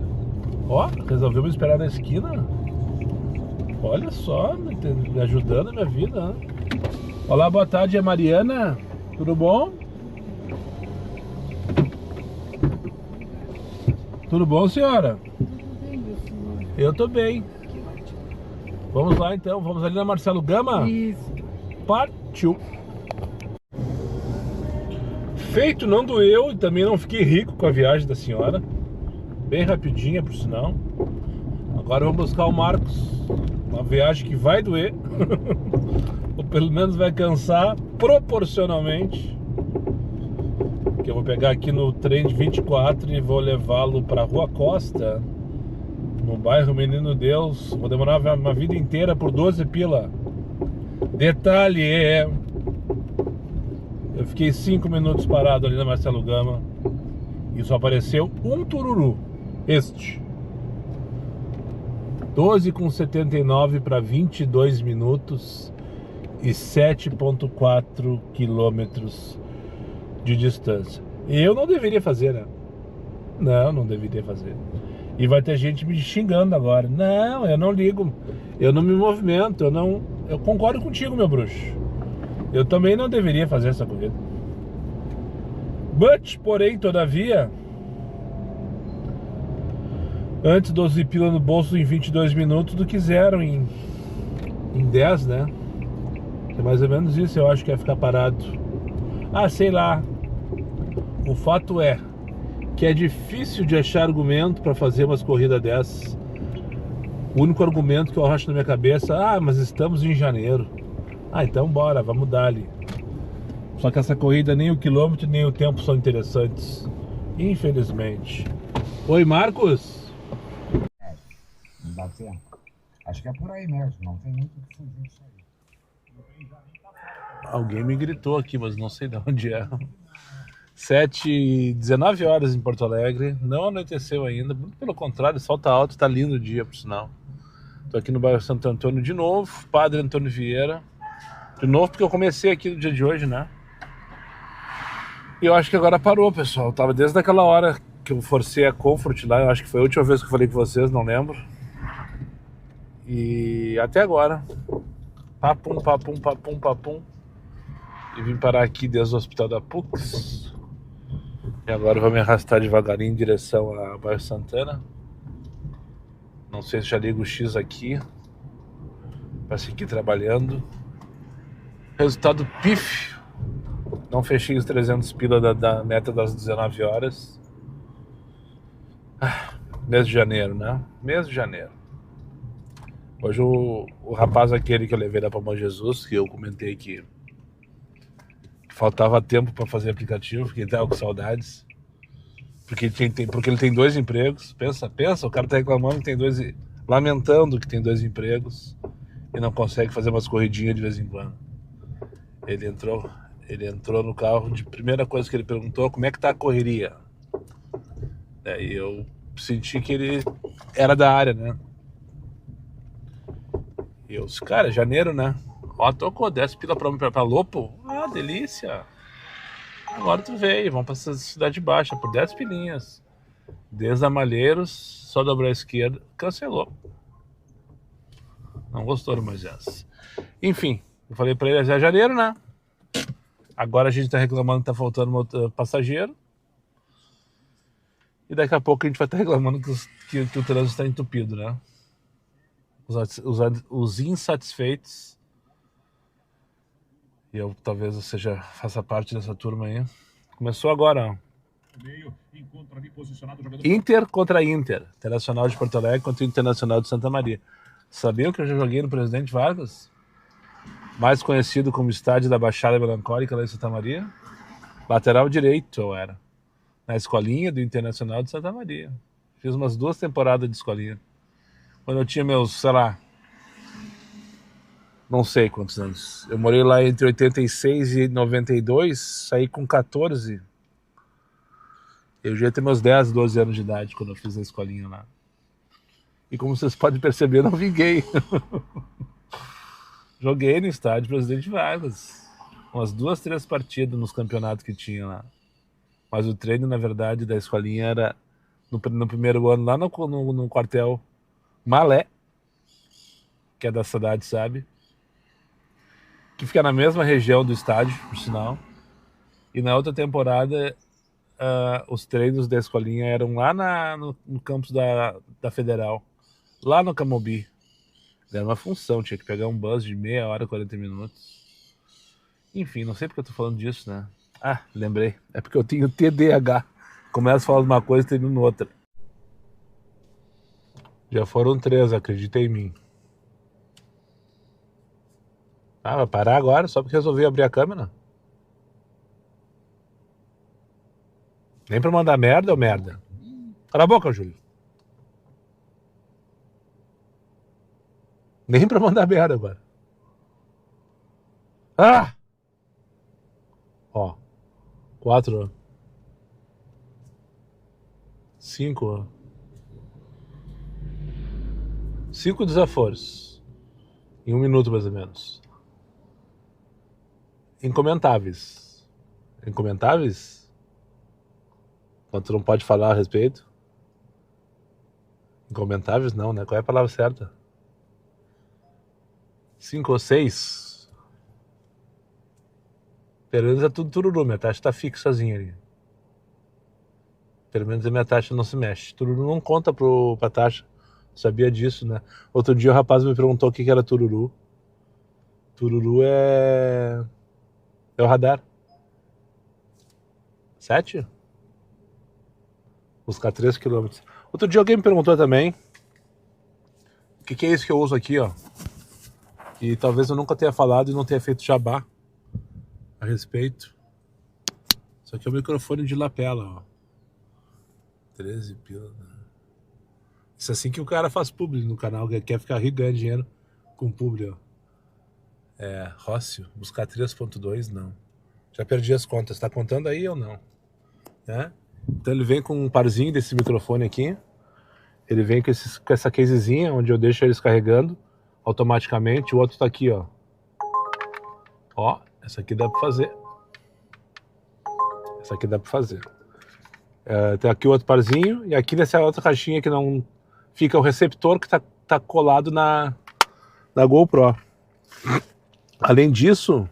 Ó, resolveu me esperar na esquina. Olha só, me ajudando a minha vida, né? Olá, boa tarde, é Mariana. Tudo bom? Tudo bom, senhora? Eu tô bem. Vamos lá então, vamos ali na Marcelo Gama? Isso. Partiu. Feito, não doeu e também não fiquei rico com a viagem da senhora. Bem rapidinha, por sinal. Agora vamos buscar o Marcos. Uma viagem que vai doer. Ou pelo menos vai cansar proporcionalmente. Que eu vou pegar aqui no trem de 24 e vou levá-lo para Rua Costa, no bairro Menino Deus. Vou demorar uma vida inteira por 12 pila. Detalhe é, eu fiquei 5 minutos parado ali na Marcelo Gama e só apareceu um tururu. Este 12,79 para 22 minutos e 7,4 quilômetros de distância. Eu não deveria fazer, né? Não deveria fazer. E vai ter gente me xingando agora. Não, eu não ligo. Eu não me movimento. Eu concordo contigo, meu bruxo. Eu também não deveria fazer essa corrida. Porém, todavia, antes 12 pila no bolso em 22 minutos do que zero em 10, né? É mais ou menos isso, eu acho que é ficar parado. Ah, sei lá. O fato é que é difícil de achar argumento para fazer umas corridas dessas. O único argumento que eu acho na minha cabeça: ah, mas estamos em janeiro. Ah, então bora, vamos dar ali. Só que essa corrida, nem o quilômetro nem o tempo são interessantes, infelizmente. Oi, Marcos? Não dá tempo. Acho que é por aí mesmo, não tem muito o que fugir disso aí. Alguém me gritou aqui, mas não sei de onde é. 19 horas em Porto Alegre, não anoiteceu ainda, muito pelo contrário, sol tá alto, tá lindo o dia, por sinal. Tô aqui no bairro Santo Antônio de novo, Padre Antônio Vieira, de novo porque eu comecei aqui no dia de hoje, né? E eu acho que agora parou, pessoal. Tava desde aquela hora que eu forcei a Comfort lá, eu acho que foi a última vez que eu falei com vocês, não lembro. E até agora, papum, papum, papum, papum. E vim parar aqui desde o hospital da PUCS. E agora eu vou me arrastar devagarinho em direção a bairro Santana. Não sei se já ligo o X aqui para seguir trabalhando. Resultado pífio. Não fechei os 300 pila da meta das 19 horas. Mês de janeiro, né? Mês de janeiro. Hoje o rapaz aquele que eu levei lá para Bom Jesus, que eu comentei que faltava tempo para fazer aplicativo, porque ele tava com saudades. Porque ele tem 2 empregos. Pensa, o cara tá reclamando que tem 2, lamentando que tem 2 empregos e não consegue fazer umas corridinhas de vez em quando. Ele entrou no carro, de primeira coisa que ele perguntou: como é que tá a correria? E eu senti que ele era da área, né? E eu disse: cara, janeiro, né? Ó, tocou 10 pila pra Lopo. Ah, delícia. Agora tu veio, vamos pra essa cidade baixa por 10 pilinhas. Desde a Malheiros, só dobrar a esquerda, cancelou. Não gostou do Moisés. Enfim, eu falei pra ele: é janeiro, né? Agora a gente tá reclamando que tá faltando passageiro. E daqui a pouco a gente vai estar reclamando que o trânsito está entupido, né? Os insatisfeitos. E eu talvez faça parte dessa turma aí. Começou agora, ó. Inter contra Inter. Internacional de Porto Alegre contra o Internacional de Santa Maria. Sabiam que eu já joguei no Presidente Vargas? Mais conhecido como Estádio da Baixada Melancólica lá em Santa Maria. Lateral direito eu era. Na escolinha do Internacional de Santa Maria. Fiz umas 2 temporadas de escolinha. Quando eu tinha meus, sei lá, não sei quantos anos. Eu morei lá entre 86 e 92, saí com 14. Eu já ia ter meus 10, 12 anos de idade quando eu fiz a escolinha lá. E como vocês podem perceber, eu não vinguei. Joguei no estádio Presidente Vargas. Umas 2, 3 partidas nos campeonatos que tinha lá. Mas o treino, na verdade, da escolinha era no primeiro ano, lá no quartel Malé, que é da cidade, sabe? Que fica na mesma região do estádio, por sinal. E na outra temporada, os treinos da escolinha eram lá no campus da Federal, lá no Camobi. Era uma função, tinha que pegar um bus de meia hora, 40 minutos. Enfim, não sei porque eu tô falando disso, né? Ah, lembrei. É porque eu tenho TDAH. Começo a falar de uma coisa e termino outra. Já foram 3, acredita em mim. Ah, vai parar agora só porque resolvi abrir a câmera? Nem pra mandar merda ou merda? Cala a boca, Júlio. Nem pra mandar merda agora. Ah! Ó. 4. 5. 5 desaforos. Em 1 minuto, mais ou menos. Incomentáveis. Incomentáveis? Quando tu não pode falar a respeito? Incomentáveis não, né? Qual é a palavra certa? 5 ou 6? Pelo menos é tudo tururu. Minha taxa tá fixazinha ali. Pelo menos a minha taxa não se mexe. Tururu não conta pra taxa. Sabia disso, né? Outro dia o rapaz me perguntou o que era tururu. Tururu é o radar. 7? Buscar 3 km. Outro dia alguém me perguntou também o que é isso que eu uso aqui, ó. E talvez eu nunca tenha falado e não tenha feito jabá a respeito. Isso aqui é o microfone de lapela, ó. 13 pila. Isso é assim que o cara faz publi no canal, que quer ficar rico e ganhar dinheiro com publi, ó. É, Rócio, buscar 3.2, não. Já perdi as contas, tá contando aí ou não? É? Então ele vem com um parzinho desse microfone aqui. Ele vem com essa casezinha, onde eu deixo eles carregando automaticamente. O outro tá aqui, ó. Ó, essa aqui dá pra fazer. Essa aqui dá pra fazer. Tem aqui o outro parzinho. E aqui nessa outra caixinha que não fica o receptor que tá colado na GoPro. Além disso,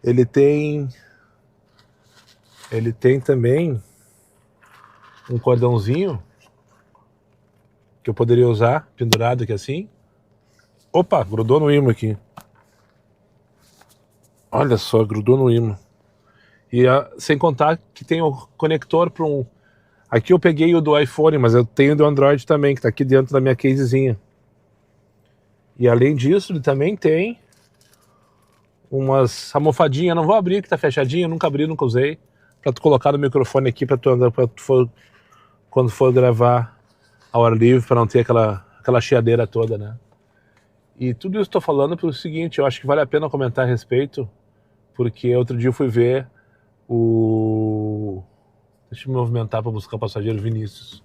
ele tem também um cordãozinho que eu poderia usar pendurado aqui assim. Opa, grudou no imã aqui. Olha só, grudou no imã. E sem contar que tem o conector para um... Aqui eu peguei o do iPhone, mas eu tenho do Android também, que tá aqui dentro da minha casezinha. E além disso, ele também tem umas almofadinhas. Não vou abrir, que tá fechadinha, nunca abri, nunca usei. Pra tu colocar no microfone aqui, quando for gravar ao ar livre, pra não ter aquela chiadeira toda, né? E tudo isso eu tô falando pelo seguinte, eu acho que vale a pena comentar a respeito, porque outro dia eu fui ver Deixa eu me movimentar para buscar o passageiro Vinícius.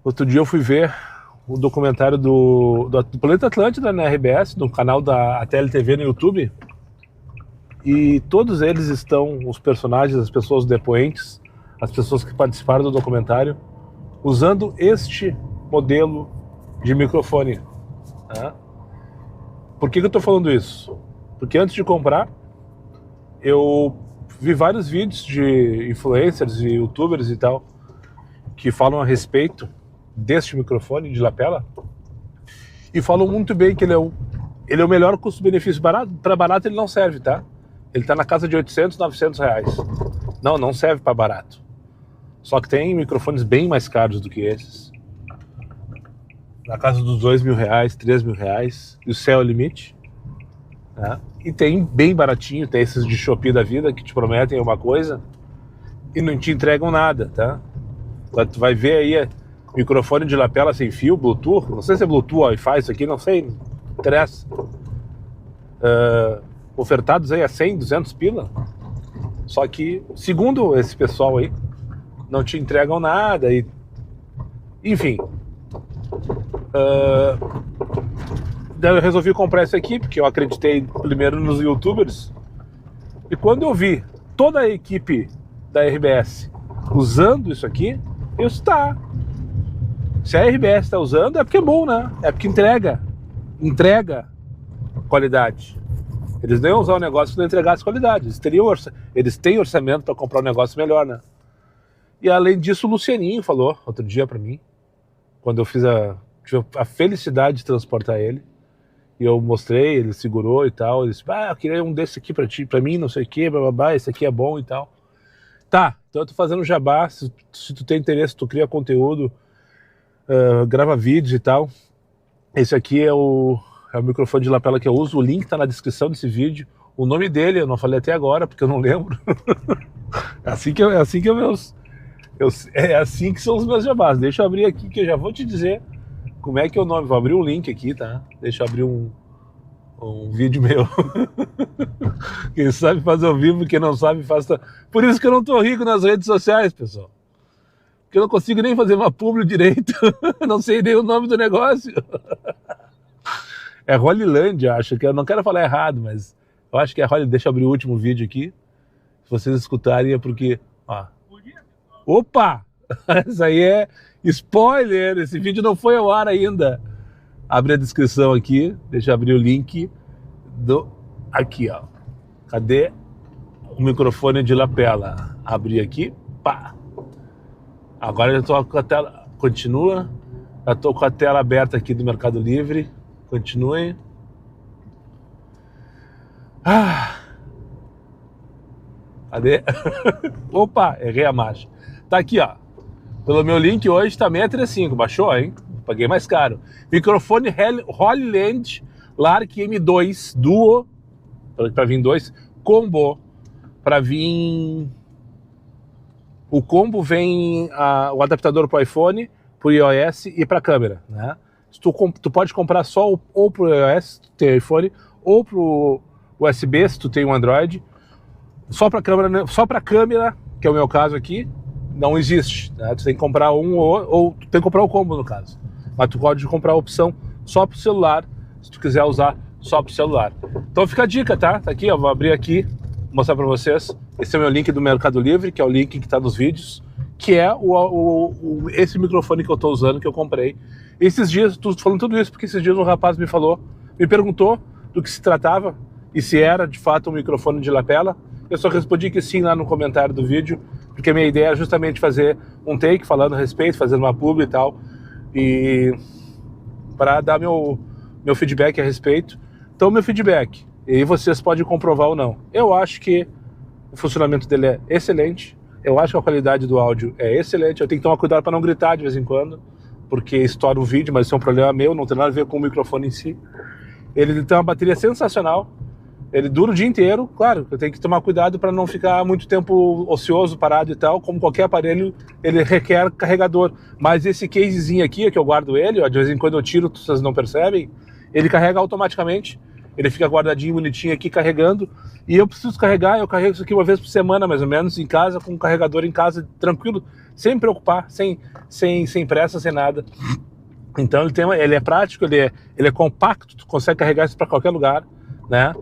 Outro dia eu fui ver o documentário do Planeta Atlântida na RBS, no canal da TLTV no YouTube. E todos eles estão, os personagens, as pessoas depoentes, as pessoas que participaram do documentário, usando este modelo de microfone. Tá? Por que eu estou falando isso? Porque antes de comprar, eu vi vários vídeos de influencers e youtubers e tal que falam a respeito deste microfone de lapela e falam muito bem que ele é o melhor custo-benefício. Barato, para barato ele não serve, tá? Ele tá na casa de 800, 900 reais. Não serve para barato. Só que tem microfones bem mais caros do que esses. Na casa dos 2 mil reais, 3 mil reais. E o céu é o limite. Né? E tem bem baratinho, tem esses de Shopee da vida que te prometem uma coisa e não te entregam nada, tá? Tu vai ver aí microfone de lapela sem fio, Bluetooth, não sei se é Bluetooth, Wi-Fi, isso aqui, não sei, não interessa. Ofertados aí a 100, 200 pila. Só que, segundo esse pessoal aí, não te entregam nada e... Enfim. Daí eu resolvi comprar esse aqui, porque eu acreditei primeiro nos youtubers. E quando eu vi toda a equipe da RBS usando isso aqui, eu disse, tá. Se a RBS está usando, é porque é bom, né? É porque entrega qualidade. Eles não iam usar o negócio se não entregasse qualidade. Eles têm orçamento para comprar um negócio melhor, né? E além disso, o Lucianinho falou outro dia para mim, quando eu tive a felicidade de transportar ele, e eu mostrei, ele segurou e tal, ele disse, eu queria um desse aqui pra mim, não sei o que, bababá, esse aqui é bom e tal. Tá, então eu tô fazendo jabá, se tu tem interesse, tu cria conteúdo, grava vídeos e tal. Esse aqui é o microfone de lapela que eu uso, o link tá na descrição desse vídeo. O nome dele eu não falei até agora, porque eu não lembro. É assim que são os meus jabás. Deixa eu abrir aqui que eu já vou te dizer como é que é o nome. Vou abrir um link aqui, tá? Deixa eu abrir um vídeo meu. Quem sabe faz ao vivo, quem não sabe faz... Por isso que eu não tô rico nas redes sociais, pessoal. Porque eu não consigo nem fazer uma publi direito. Não sei nem o nome do negócio. É Hollylandia, acho que eu não quero falar errado, mas eu acho que é Holly. Deixa eu abrir o último vídeo aqui. Se vocês escutarem é porque... Ó. Opa! Isso aí é spoiler! Esse vídeo não foi ao ar ainda. Abre a descrição aqui. Deixa eu abrir o link do... Aqui, ó. Cadê o microfone de lapela? Abri aqui. Pá! Agora eu tô com a tela... Continua. Já tô com a tela aberta aqui do Mercado Livre. Continue. Cadê? Opa! Errei a marcha. Tá aqui, ó. Pelo meu link hoje tá 635. Baixou, hein? Paguei mais caro. Microfone Hollyland Lark M2 Duo. Pra vir 2. Combo. Pra vir... O combo vem o adaptador pro iPhone, pro iOS e pra câmera, né? Tu pode comprar só ou pro iOS, se tu tem iPhone, ou pro USB, se tu tem um Android. Só pra câmera, que é o meu caso aqui, não existe, né? Tu tem que comprar ou tu tem que comprar o combo no caso. Mas tu pode comprar a opção só pro celular, se tu quiser usar só pro celular. Então fica a dica, tá? Tá aqui, ó, vou abrir aqui, mostrar pra vocês. Esse é o meu link do Mercado Livre, que é o link que tá nos vídeos, que é esse microfone que eu tô usando, que eu comprei. Esses dias, tô falando tudo isso porque esses dias um rapaz me perguntou do que se tratava e se era de fato um microfone de lapela. Eu só respondi que sim lá no comentário do vídeo, porque a minha ideia é justamente fazer um take falando a respeito, fazendo uma publi e tal, e para dar meu feedback a respeito. Então, meu feedback, e aí vocês podem comprovar ou não. Eu acho que o funcionamento dele é excelente, eu acho que a qualidade do áudio é excelente, eu tenho que tomar cuidado para não gritar de vez em quando, porque estoura o vídeo, mas isso é um problema meu, não tem nada a ver com o microfone em si. Ele tem uma bateria sensacional, ele dura o dia inteiro, claro, eu tenho que tomar cuidado para não ficar muito tempo ocioso, parado e tal, como qualquer aparelho, ele requer carregador. Mas esse casezinho aqui, que eu guardo ele, ó, de vez em quando eu tiro, vocês não percebem, ele carrega automaticamente, ele fica guardadinho, bonitinho aqui, carregando, e eu preciso carregar, eu carrego isso aqui uma vez por semana, mais ou menos, em casa, com um carregador em casa, tranquilo, sem me preocupar, sem pressa, sem nada. Então ele é prático, ele é compacto, tu consegue carregar isso para qualquer lugar, né?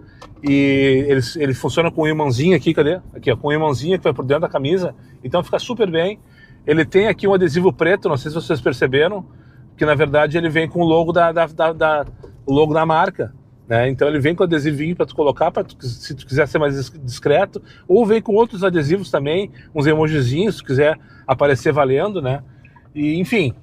E ele funciona com um imãzinho aqui, cadê? Aqui, ó, com um imãzinho que vai por dentro da camisa, então fica super bem. Ele tem aqui um adesivo preto, não sei se vocês perceberam, que na verdade ele vem com o logo o logo da marca. né? Então ele vem com adesivinho para tu colocar, se tu quiser ser mais discreto, ou vem com outros adesivos também, uns emojizinhos, se tu quiser aparecer valendo, né? E enfim,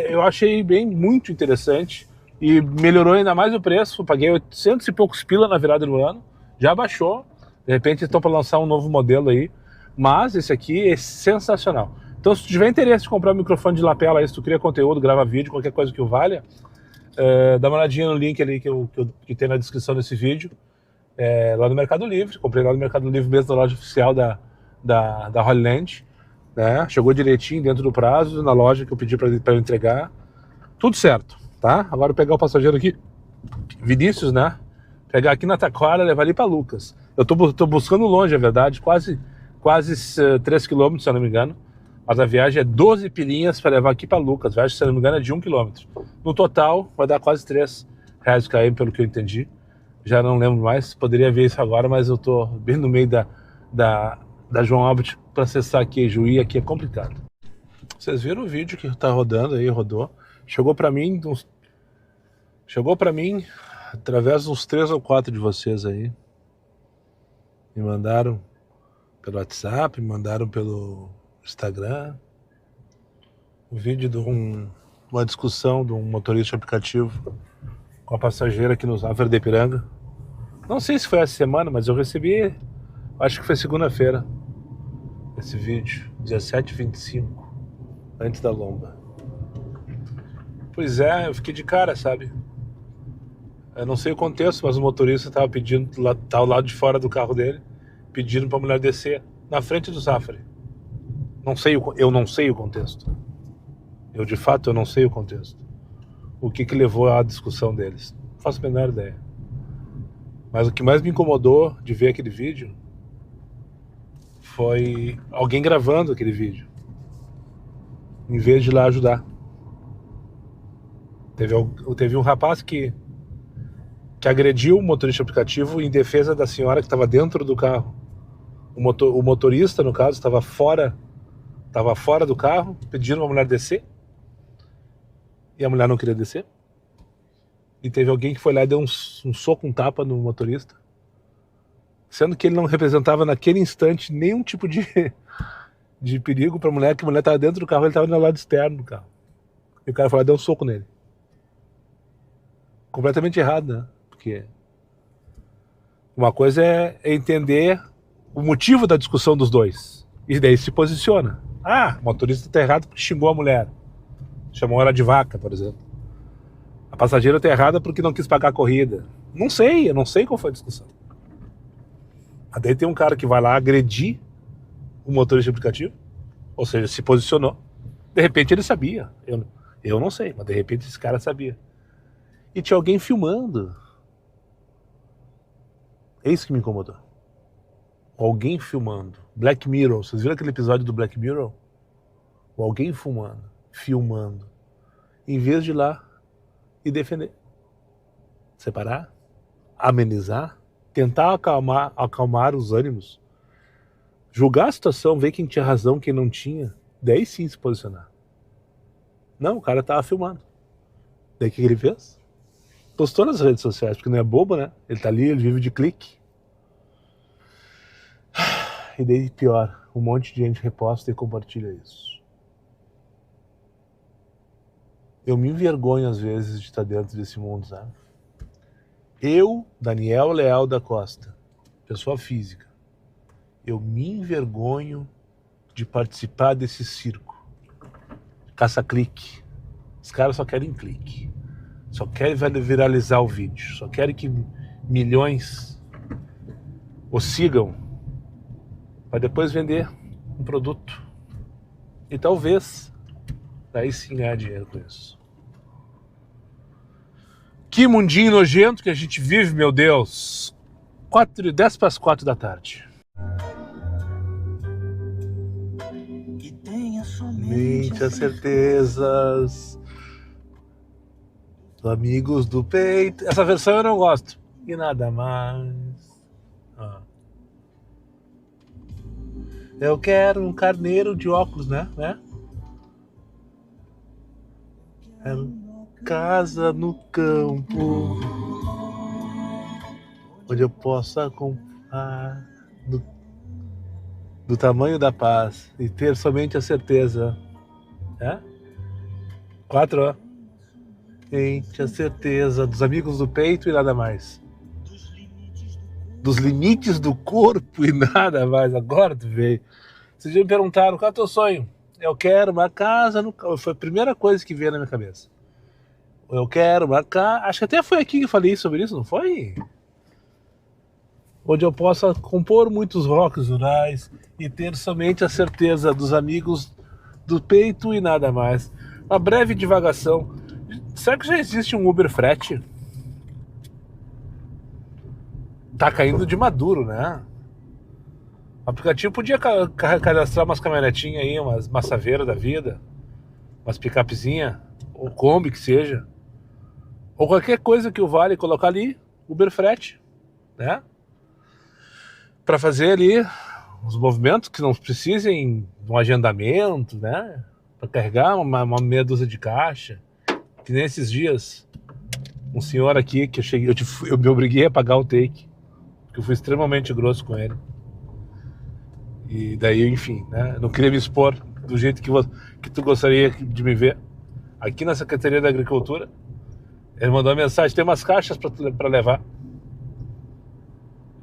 eu achei muito interessante e melhorou ainda mais o preço. Eu paguei 800 e poucos pila na virada do ano, já baixou. De repente estão para lançar um novo modelo aí, mas esse aqui é sensacional. Então, se tu tiver interesse em comprar um microfone de lapela aí, se tu cria conteúdo, grava vídeo, qualquer coisa que o valha, dá uma olhadinha no link ali que tem na descrição desse vídeo, lá no Mercado Livre. Comprei lá no Mercado Livre mesmo, na loja oficial da Hollyland, né? Chegou direitinho dentro do prazo, na loja que eu pedi para eu entregar. Tudo certo, tá? Agora eu vou pegar o passageiro aqui, Vinícius, né? Pegar aqui na Taquara, levar ali para Lucas. Eu tô buscando longe, é verdade, quase 3 km, se eu não me engano. Mas a viagem é 12 pilinhas para levar aqui para Lucas. A viagem, se eu não me engano, é de 1 km. No total, vai dar quase R$3 o km, pelo que eu entendi. Já não lembro mais, poderia ver isso agora, mas eu tô bem no meio da João Albert para acessar aqui Juí, aqui é complicado. Vocês viram o vídeo que tá rodando aí, rodou. Chegou para mim através de uns 3 ou 4 de vocês aí. Me mandaram pelo WhatsApp, me mandaram pelo Instagram. Um vídeo de uma discussão de um motorista de aplicativo com a passageira aqui no Zafra de Ipiranga. Não sei se foi essa semana, mas eu recebi, acho que foi segunda-feira, esse vídeo, 17h25, antes da lomba. Pois é, eu fiquei de cara, sabe? Eu não sei o contexto, mas o motorista estava pedindo, tá ao lado de fora do carro dele, pedindo para a mulher descer na frente do Zafra. Eu não sei o contexto. De fato, eu não sei o contexto. O que levou à discussão deles? Não faço a menor ideia. Mas o que mais me incomodou de ver aquele vídeo foi alguém gravando aquele vídeo, em vez de ir lá ajudar. Teve um rapaz que agrediu o motorista aplicativo em defesa da senhora que estava dentro do carro. O motorista, no caso, estava fora do carro, pedindo para a mulher descer, e a mulher não queria descer. E teve alguém que foi lá e deu um soco, um tapa no motorista, sendo que ele não representava naquele instante nenhum tipo de perigo para a mulher, que a mulher estava dentro do carro, ele estava no lado externo do carro. E o cara foi lá e deu um soco nele. Completamente errado, né? Porque uma coisa é entender o motivo da discussão dos dois, e daí se posiciona. O motorista está errado porque xingou a mulher, chamou ela de vaca, por exemplo. A passageira está errada porque não quis pagar a corrida. Eu não sei qual foi a discussão. Mas daí tem um cara que vai lá agredir o motorista aplicativo, ou seja, se posicionou. De repente ele sabia, eu não sei, mas de repente esse cara sabia. E tinha alguém filmando. É isso que me incomodou. Alguém filmando. Black Mirror, vocês viram aquele episódio do Black Mirror? Alguém filmando, em vez de ir lá e defender, separar, amenizar, tentar acalmar os ânimos, julgar a situação, ver quem tinha razão, quem não tinha, daí sim se posicionar. Não, o cara tava filmando. Daí o que ele fez? Postou nas redes sociais, porque não é bobo, né? Ele tá ali, ele vive de clique. E daí pior, um monte de gente reposta e compartilha isso. Eu me envergonho às vezes de estar dentro desse mundo, sabe? Eu, Daniel Leal da Costa, pessoa física, eu me envergonho de participar desse circo. Caça-clique. Os caras só querem clique. Só querem viralizar o vídeo. Só querem que milhões o sigam para depois vender um produto. E talvez daí sim ganhar dinheiro com isso. Que mundinho nojento que a gente vive, meu Deus. 10:10 da tarde. E tenha Somente as certezas do amigos do peito. Essa versão eu não gosto. E nada mais. Eu quero um carneiro de óculos, né? Casa no campo. onde eu possa comprar do tamanho da paz e ter somente a certeza. É? 4, ó. Somente a certeza dos amigos do peito e nada mais. Dos limites do corpo e nada mais. Agora tu veio. Vocês me perguntaram, qual é o teu sonho? Eu quero uma casa no... Foi a primeira coisa que veio na minha cabeça. Eu quero uma casa... Acho que até foi aqui que eu falei sobre isso, não foi? Onde eu possa compor muitos rocks rurais e ter somente a certeza dos amigos do peito e nada mais. Uma breve divagação. Será que já existe um Uber frete? Tá caindo de maduro, né? O aplicativo podia cadastrar umas caminhonetinhas aí, umas massaveiras da vida, umas picapezinhas, ou Kombi que seja, ou qualquer coisa que o vale colocar ali, Uber frete, né? Para fazer ali os movimentos que não precisem de um agendamento, né? Para carregar uma meia dúzia de caixa. Que nesses dias, um senhor aqui que eu me obriguei a pagar o take, porque eu fui extremamente grosso com ele. E daí, enfim, né? Não queria me expor do jeito que tu gostaria de me ver. Aqui na Secretaria da Agricultura, ele mandou uma mensagem: tem umas caixas para levar.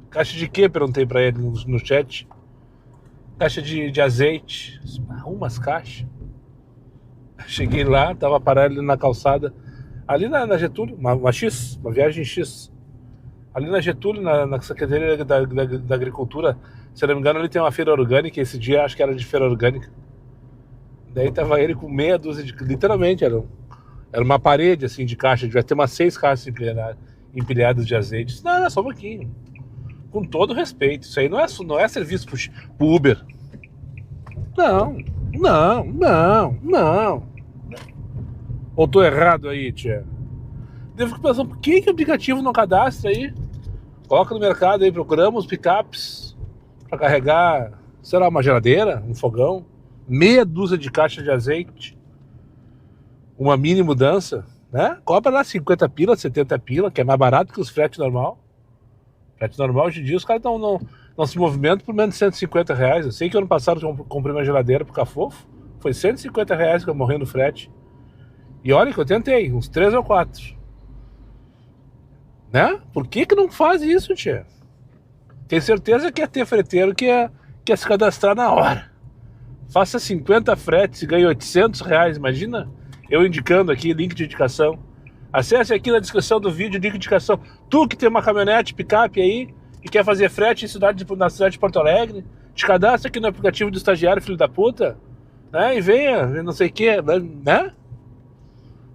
Caixa de quê? Perguntei para ele no chat. Caixa de azeite. Umas caixas. Cheguei lá, tava parado ali na calçada, ali na Getúlio, uma viagem X. Ali na Getúlio, na Secretaria da Agricultura, se eu não me engano, ali tem uma feira orgânica. Esse dia acho que era de feira orgânica. Daí tava ele com meia dúzia de... Literalmente, era uma parede assim de caixa. Devia ter umas 6 caixas empilhadas de azeite. Não, só um pouquinho. Com todo respeito. Isso aí não é serviço pro Uber. Não. Ou tô errado aí, tia? Devo ficar pensando, por que o aplicativo não cadastra aí? Coloca no mercado aí, procuramos picapes para carregar, sei lá, uma geladeira, um fogão, meia dúzia de caixas de azeite, uma mini mudança, né? Cobra lá 50 pila, 70 pila, que é mais barato que os fretes normal. Frete normal, hoje em dia, os caras não se movimentam por menos de 150 reais. Eu sei que ano passado eu comprei uma geladeira pro Cafofo, foi 150 reais que eu morri no frete. E olha que eu tentei, uns 3 ou 4. Né? Por que não faz isso, tia? Tem certeza que ia ter freteiro que ia se cadastrar na hora. Faça 50 fretes e ganhe 800 reais, imagina? Eu indicando aqui, link de indicação. Acesse aqui na descrição do vídeo, link de indicação. Tu que tem uma caminhonete, picape aí, e quer fazer frete na cidade de Porto Alegre, te cadastra aqui no aplicativo do estagiário, filho da puta, né? E venha, não sei o que, né?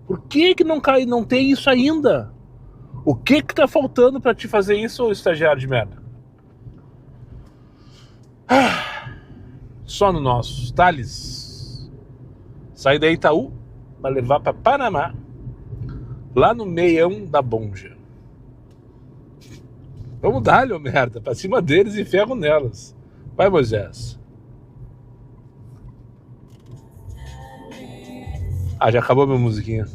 Por que não tem isso ainda? O que tá faltando pra te fazer isso, ô estagiário de merda? Só no nosso Thales. Saí da Itaú pra levar pra Panamá, lá no meião da Bonja. Vamos dar-lhe, ô merda, pra cima deles e ferro nelas. Vai, Moisés. Já acabou minha musiquinha.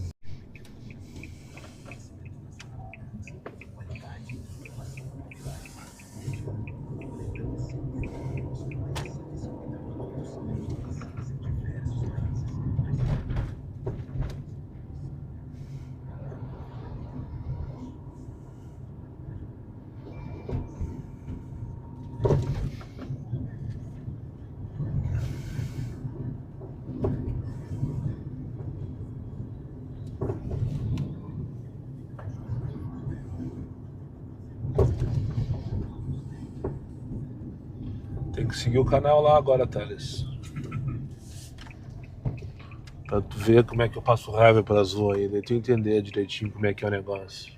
Tem que seguir o canal lá agora, Thales. Pra tu ver como é que eu passo raiva pelas ruas aí, daí tu entender direitinho como é que é o negócio.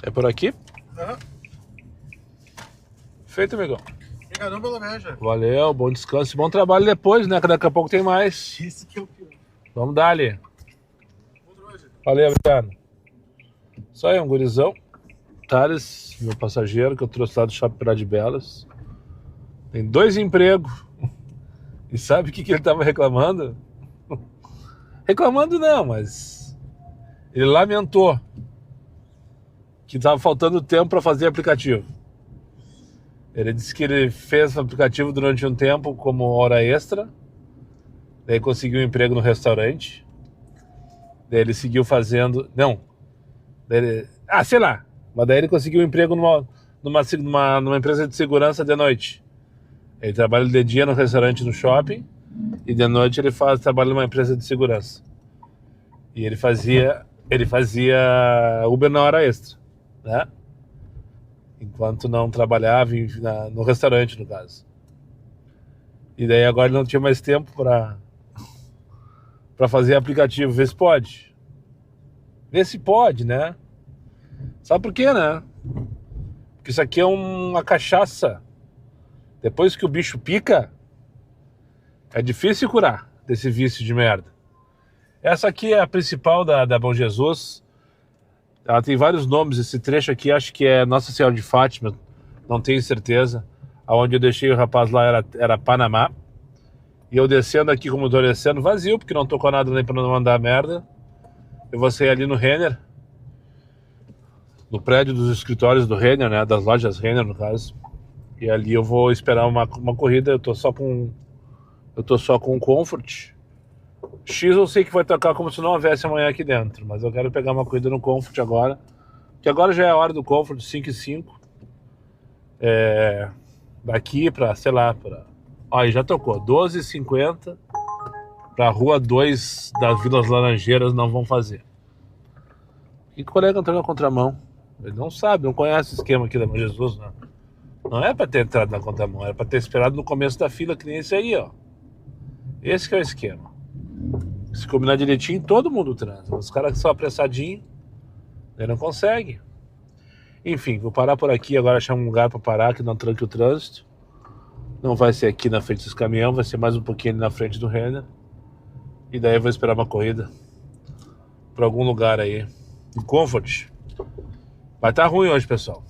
É por aqui? Aham. Feito, amigão. Obrigadão pela média. Valeu, bom descanso e bom trabalho depois, né? Que daqui a pouco tem mais. Isso que é o pior. Vamos dar ali. Valeu, obrigado. Isso aí, um gurizão. Thales, meu passageiro, que eu trouxe lá do Shopping Praia de Belas. Tem 2 empregos. E sabe o que ele tava reclamando? Reclamando não, mas ele lamentou que tava faltando tempo para fazer aplicativo. Ele disse que ele fez o aplicativo durante um tempo como hora extra, daí conseguiu um emprego no restaurante, daí ele seguiu fazendo... Não, daí ele... sei lá, mas daí ele conseguiu um emprego numa empresa de segurança de noite. Ele trabalha de dia no restaurante no shopping e de noite ele trabalha numa empresa de segurança. E ele fazia Uber na hora extra, né? Enquanto não trabalhava no restaurante, no caso. E daí agora ele não tinha mais tempo para fazer aplicativo. Vê se pode. Vê se pode, né? Sabe por quê, né? Porque isso aqui é uma cachaça. Depois que o bicho pica, é difícil curar desse vício de merda. Essa aqui é a principal da Bom Jesus. Ela tem vários nomes. Esse trecho aqui acho que é Nossa Senhora de Fátima, não tenho certeza. Aonde eu deixei o rapaz lá era Panamá. E eu descendo aqui, como eu tô descendo, vazio, porque não tocou nada nem pra não mandar merda. Eu vou sair ali no Renner, no prédio dos escritórios do Renner, né? Das lojas Renner, no caso. E ali eu vou esperar uma corrida. Eu tô só com o Comfort. X eu sei que vai tocar como se não houvesse amanhã aqui dentro, mas eu quero pegar uma corrida no Comfort agora, que agora já é a hora do Comfort, 5h05. Daqui pra, sei lá, aí já tocou, 12h50 pra Rua 2 das Vilas Laranjeiras não vão fazer. E o colega entrou na contramão. Ele não sabe, não conhece o esquema aqui da Bom Jesus, né? Não é pra ter entrado na contramão, era pra ter esperado no começo da fila, que nem esse aí, ó. Esse que é o esquema. Se combinar direitinho, todo mundo transa. Os caras que são apressadinhos, ele não consegue. Enfim, vou parar por aqui agora, achar um lugar pra parar que não tranque o trânsito. Não vai ser aqui na frente dos caminhões, vai ser mais um pouquinho ali na frente do Renner. E daí eu vou esperar uma corrida pra algum lugar aí. Em Comfort. Vai tá ruim hoje, pessoal.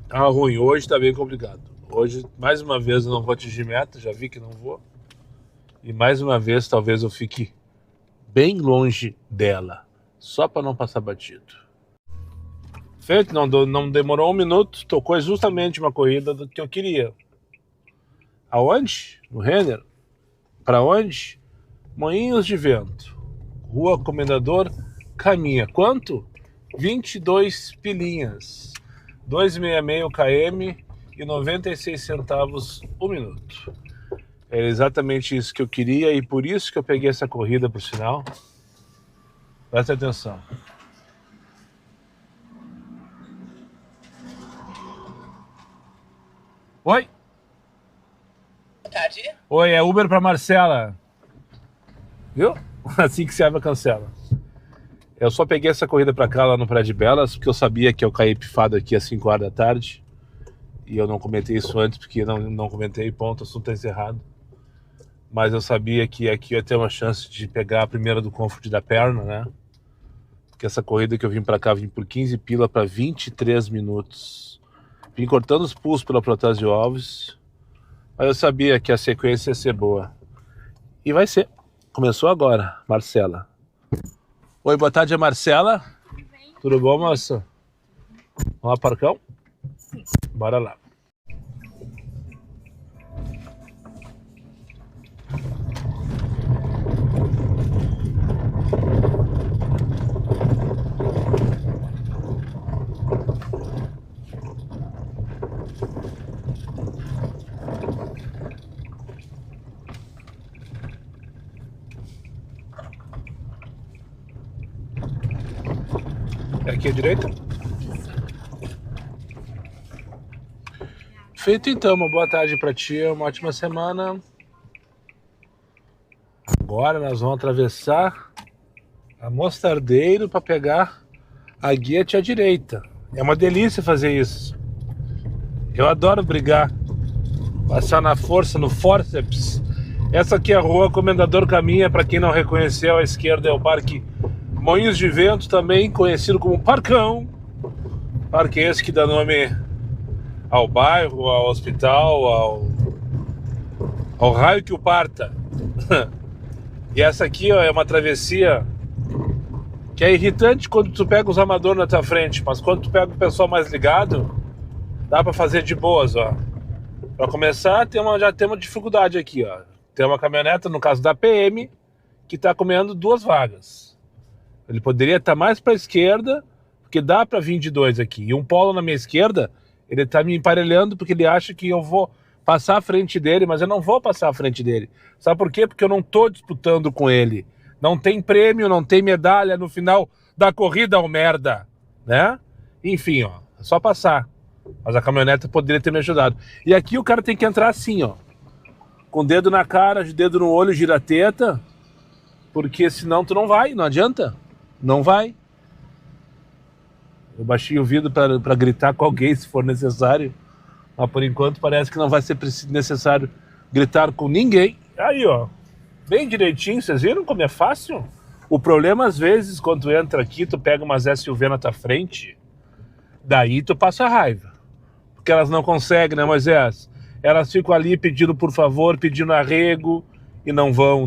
Tá ruim, hoje tá bem complicado. Hoje, mais uma vez, eu não vou atingir meta, já vi que não vou. E mais uma vez, talvez eu fique bem longe dela, só para não passar batido. Feito, não demorou 1 minuto, tocou justamente uma corrida do que eu queria. Aonde? No Renner. Para onde? Moinhos de Vento. Rua Comendador Caminha. Quanto? 22 pilinhas. 2,66 km e 96 centavos o minuto. Era exatamente isso que eu queria e por isso que eu peguei essa corrida, por sinal. Presta atenção. Oi? Boa tarde. Oi, é Uber pra Marcela. Viu? Assim que se abre, cancela. Eu só peguei essa corrida pra cá, lá no Praia de Belas, porque eu sabia que eu caí pifado aqui às 5 horas da tarde. E eu não comentei isso antes, porque não comentei, ponto, o assunto tá encerrado. Mas eu sabia que aqui eu ia ter uma chance de pegar a primeira do Comfort da perna, né? Porque essa corrida que eu vim pra cá, vim por 15 pila pra 23 minutos. Vim cortando os pulsos pela Protásio Alves. Mas eu sabia que a sequência ia ser boa. E vai ser. Começou agora, Marcela. Oi, boa tarde, Marcela. Tudo bom, moça? Vamos lá, Parcão? Sim. Bora lá. É aqui à direita? Feito então, uma boa tarde pra ti, uma ótima semana. Agora nós vamos atravessar a Mostardeiro para pegar a Guiete à direita. É uma delícia fazer isso. Eu adoro brigar, passar na força, no forceps. Essa aqui é a Rua Comendador Caminha, para quem não reconheceu, à esquerda é o Parque Moinhos de Vento, também conhecido como Parcão. Parque esse que dá nome ao bairro, ao hospital, ao raio que o parta. E essa aqui, ó, é uma travessia que é irritante quando tu pega os amadores na tua frente, mas quando tu pega o pessoal mais ligado, dá pra fazer de boas, ó. Pra começar, já tem uma dificuldade aqui, ó. Tem uma caminhoneta, no caso da PM, que tá comendo 2 vagas. Ele poderia estar mais pra esquerda, porque dá pra vir de 2 aqui. E um Polo na minha esquerda, ele tá me emparelhando porque ele acha que eu vou passar à frente dele, mas eu não vou passar à frente dele. Sabe por quê? Porque eu não tô disputando com ele. Não tem prêmio, não tem medalha no final da corrida, ô merda, né? Enfim, ó, é só passar. Mas a caminhoneta poderia ter me ajudado. E aqui o cara tem que entrar assim, ó. Com o dedo na cara, de dedo no olho, gira a teta. Porque senão tu não vai, não adianta. Não vai. Eu baixei o vidro pra gritar com alguém se for necessário. Mas por enquanto parece que não vai ser necessário gritar com ninguém. Aí, ó. Bem direitinho, vocês viram como é fácil? O problema, às vezes, quando tu entra aqui, tu pega umas SUV na tua frente, daí tu passa raiva. Porque elas não conseguem, né, Moisés? Elas ficam ali pedindo por favor, pedindo arrego, e não vão.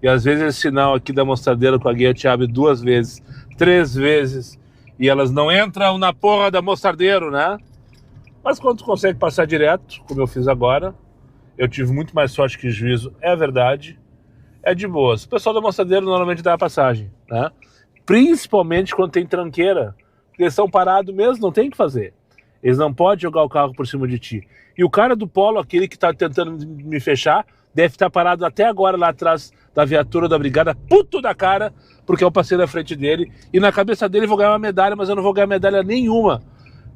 E às vezes esse sinal aqui da mostradeira com a guia te abre 2 vezes, 3 vezes, e elas não entram na porra da mostradeira, né? Mas quando tu consegue passar direto, como eu fiz agora, eu tive muito mais sorte que juízo, é verdade, é de boas. O pessoal da mostradeira normalmente dá a passagem, né? Principalmente quando tem tranqueira, porque eles estão parados mesmo, não tem o que fazer. Eles não podem jogar o carro por cima de ti. E o cara do Polo, aquele que tá tentando me fechar, deve estar parado até agora lá atrás da viatura da brigada, puto da cara, porque eu passei na frente dele, e na cabeça dele eu vou ganhar uma medalha, mas eu não vou ganhar medalha nenhuma.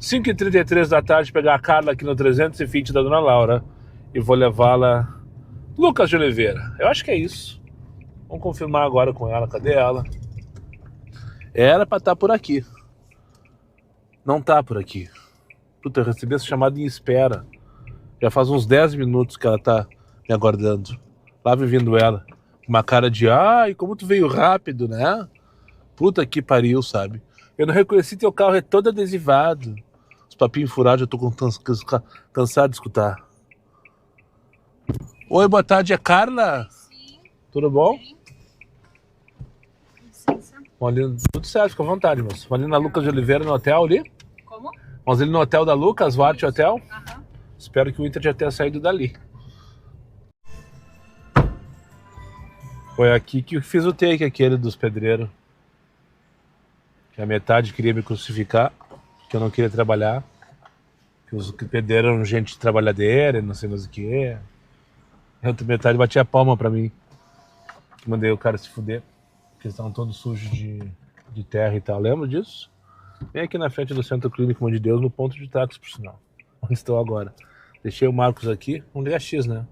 5h33 da tarde, pegar a Carla aqui no 320 da Dona Laura, e vou levá-la... Lucas de Oliveira, eu acho que é isso. Vamos confirmar agora com ela, cadê ela? Era pra estar por aqui. Não tá por aqui. Puta, eu recebi essa chamada em espera. Já faz uns 10 minutos que ela tá me aguardando. Lá vem vindo ela. Uma cara de, ai, como tu veio rápido, né? Puta que pariu, sabe? Eu não reconheci teu carro, é todo adesivado. Os papinhos furados, eu tô cansado de escutar. Oi, boa tarde, é Carla? Sim. Tudo bom? Licença. Vamos ali, tudo certo, fica à vontade, moço. Vamos ali na Lucas de Oliveira, no hotel ali. Como? Vamos ali no hotel da Lucas, Varte Hotel. Aham. Espero que o Inter já tenha saído dali. Foi aqui que eu fiz o take aquele dos pedreiros. Que a metade queria me crucificar, que eu não queria trabalhar. Que os pedreiros eram gente trabalhadeira, não sei mais o que. A outra metade batia a palma pra mim. Que mandei o cara se fuder. Porque eles estavam todos sujos de terra e tal. Lembra disso? Vem aqui na frente do Centro Clínico Mãe de Deus, no ponto de táxi, por sinal. Onde estou agora. Deixei o Marcos aqui. Vamos ligar X, né?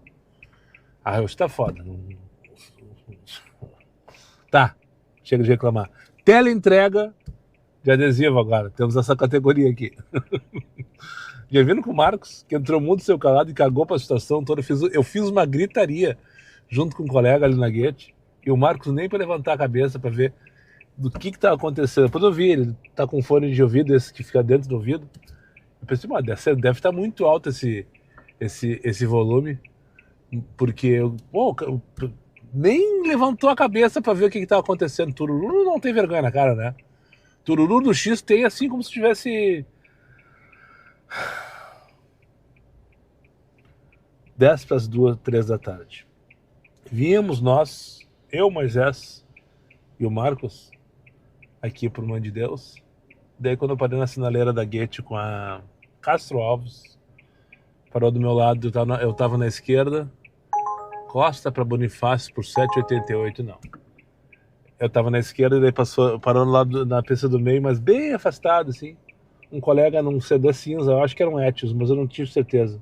Ah, hoje tá foda. Tá. Chega de reclamar. Teleentrega de adesivo agora. Temos essa categoria aqui. Já vindo com o Marcos, que entrou muito seu calado e cagou pra situação toda. Eu fiz uma gritaria junto com um colega ali na Guete. E o Marcos nem pra levantar a cabeça pra ver do que tá acontecendo. Depois eu vi, ele tá com fone de ouvido, esse que fica dentro do ouvido. Eu pensei, mas deve estar muito alto esse volume. Porque, nem levantou a cabeça pra ver o que tá acontecendo. Tururu não tem vergonha na cara, né? Tururu do X tem assim como se tivesse 10 para as 2, 3 da tarde. Vínhamos nós, eu, Moisés e o Marcos, aqui por Mãe de Deus. Daí quando eu parei na sinaleira da Guete com a Castro Alves, parou do meu lado, eu tava na esquerda, Costa para Bonifácio por 7,88, não. Eu tava na esquerda e daí parou no lado na pista do meio, mas bem afastado, assim. Um colega num sedã cinza, eu acho que era um Etios, mas eu não tive certeza.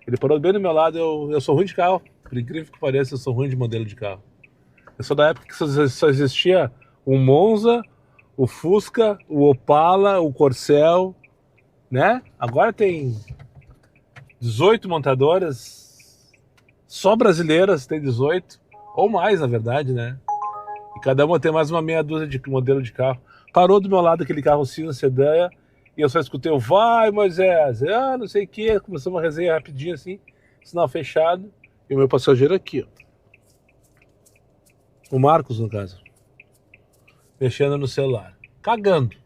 Ele parou bem do meu lado, eu sou ruim de carro. Por incrível que pareça, eu sou ruim de modelo de carro. Eu sou da época que só existia o Monza, o Fusca, o Opala, o Corcel, né? Agora tem 18 montadoras, só brasileiras tem 18, ou mais, na verdade, né? E cada uma tem mais uma meia dúzia de modelo de carro. Parou do meu lado aquele carro cinza sedã E eu só escutei o vai, Moisés, não sei o que. Começou uma resenha rapidinho assim, sinal fechado. E o meu passageiro aqui, ó. O Marcos, no caso. Mexendo no celular. Cagando.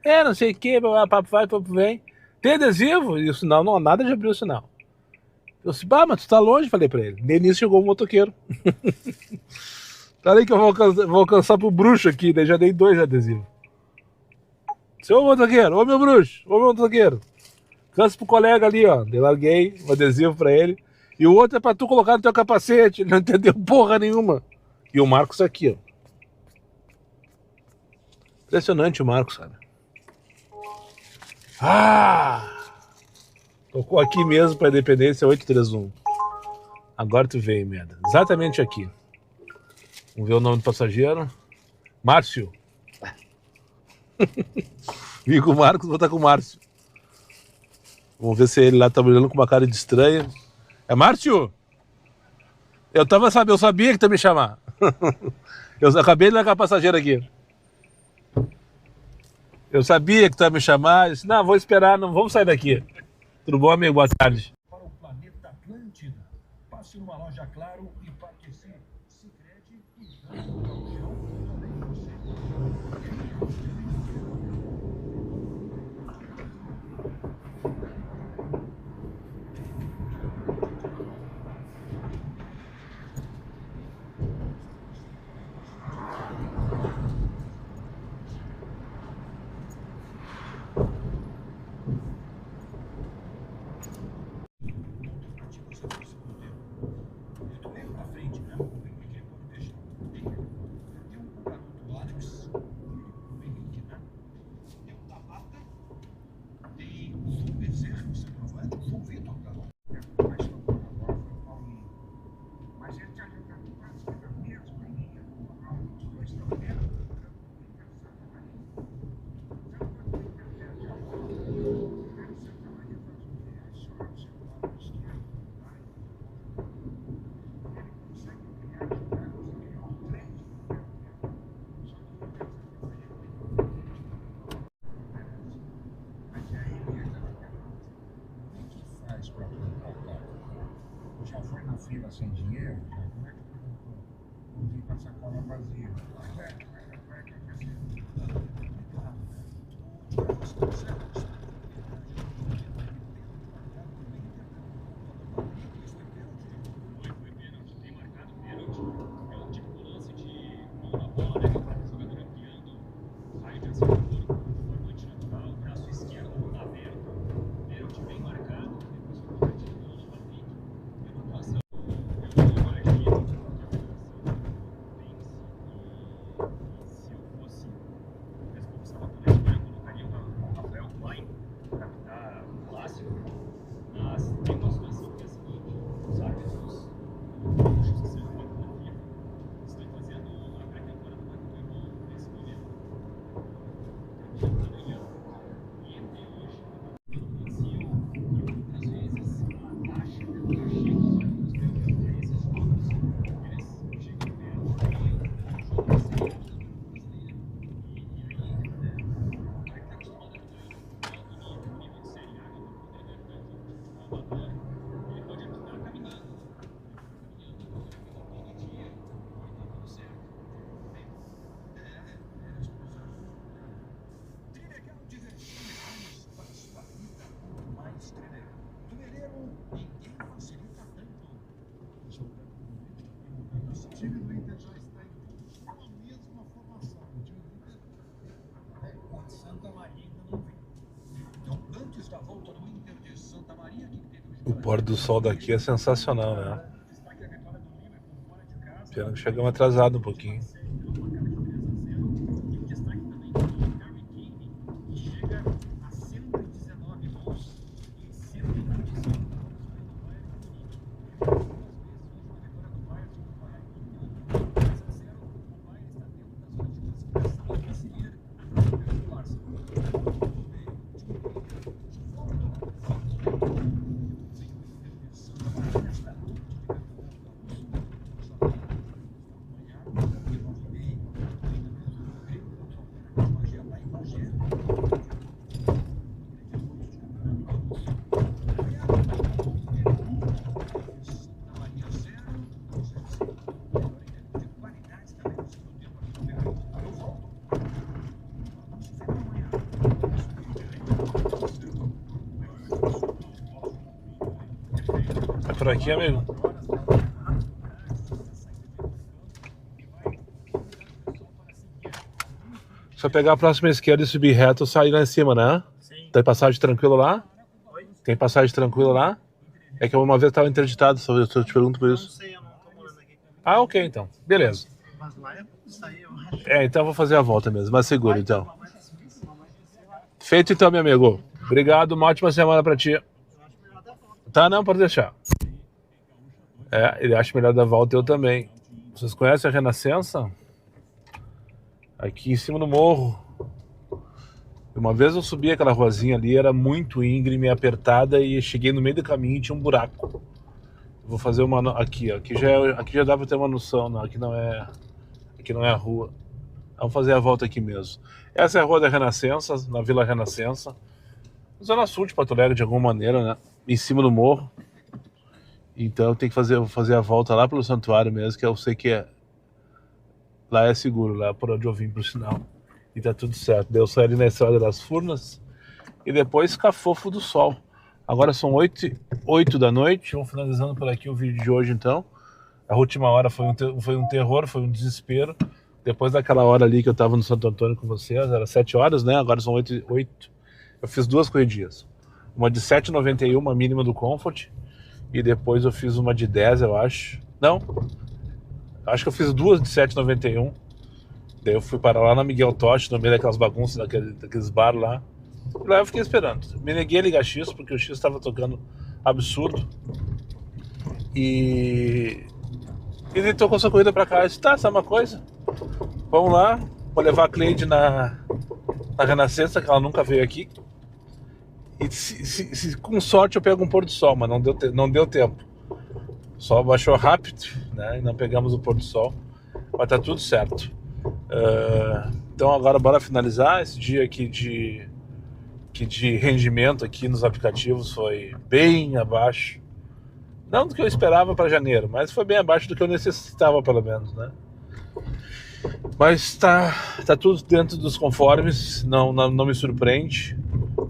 Não sei o que, papo vai, papo vem. Tem adesivo? E o sinal, não, nada de abrir o sinal. Eu disse, mas tu tá longe, falei pra ele. Nem nisso chegou o motoqueiro. Peraí que eu vou alcançar pro bruxo aqui, daí já dei 2 adesivos. Ô motoqueiro, ô meu bruxo, ô meu motoqueiro. Cansa pro colega ali, ó. Eu larguei um adesivo pra ele. E o outro é pra tu colocar no teu capacete. Ele não entendeu porra nenhuma. E o Marcos aqui, ó. Impressionante o Marcos, cara. Tocou aqui mesmo pra Independência 831. Agora tu veio, merda. Exatamente aqui. Vamos ver o nome do passageiro. Márcio. Vim com o Marcos, vou estar com o Márcio. Vamos ver se ele lá tá olhando com uma cara de estranha. É Márcio? Eu sabia que tu ia me chamar. Eu acabei de largar a passageira aqui. Eu sabia que tu ia me chamar. Eu disse, não, vou esperar, não vamos sair daqui. Tudo bom, amigo? Boa tarde. Para o planeta Atlântida. Passe numa loja Claro e participe. Sicredi, cuidando do chão, também você. Já foi na fila sem dinheiro? Como é que não vim com a sacola vazia? O time do Inter já está com a mesma formação. O time do Inter com Santa Maria ainda não vem. Então, antes da volta do Inter de Santa Maria, que teve O pôr do sol daqui é sensacional, né? Pena que chegamos atrasado um pouquinho. É por aqui, amigo? Só pegar a próxima esquerda e subir reto, sair lá em cima, né? Sim. Tem passagem tranquila lá? Oi? Tem passagem tranquila lá? É que uma vez eu tava interditado, só eu te pergunto por Não isso. sei, eu não tô morando aqui. Ah, ok, então. Beleza. Mas lá é isso aí, eu acho. Então eu vou fazer a volta mesmo, mas seguro, então. Feito então, meu amigo. Obrigado, uma ótima semana pra ti. Tá, não, pode deixar. Ele acha melhor dar volta, eu também. Vocês conhecem a Renascença? Aqui em cima do morro. Uma vez eu subi aquela ruazinha ali, era muito íngreme, apertada, e cheguei no meio do caminho e tinha um buraco. Vou fazer uma... Aqui, ó. Aqui já dá pra ter uma noção. Não, aqui não é a rua. Vamos fazer a volta aqui mesmo. Essa é a Rua da Renascença, na Vila Renascença. Zona Sul de Porto Alegre, de alguma maneira, né? Em cima do morro. Então eu tenho que vou fazer a volta lá pelo santuário mesmo, que eu sei que lá é seguro, lá por onde eu vim, por sinal. E tá tudo certo. Daí eu saí ali na Estrada das Furnas e depois Cafofo do Sol. Agora são 8 da noite. Vamos finalizando por aqui o vídeo de hoje, então. A última hora foi um terror, foi um desespero. Depois daquela hora ali que eu tava no Santo Antônio com vocês, era 7 horas, né? Agora são 8. Eu fiz 2 corridinhas. Uma de 7,91, a mínima do Comfort. E depois eu fiz uma de 10, eu acho. Não. Acho que eu fiz 2 de 7,91. Daí eu fui parar lá na Miguel Totti, no meio daquelas bagunças, daqueles bar lá. E lá eu fiquei esperando. Me neguei a ligar X, porque o X estava tocando absurdo. E ele tocou sua corrida pra cá. Eu disse, tá, sabe uma coisa? Vamos lá, vou levar a Cleide na Renascença, que ela nunca veio aqui. E se com sorte eu pego um pôr do sol, mas não deu tempo. O sol baixou rápido, né? E não pegamos o pôr do sol. Mas tá tudo certo. Então agora bora finalizar. Esse dia aqui de rendimento aqui nos aplicativos foi bem abaixo. Não do que eu esperava para janeiro, mas foi bem abaixo do que eu necessitava, pelo menos, né? Mas tá tudo dentro dos conformes, não me surpreende,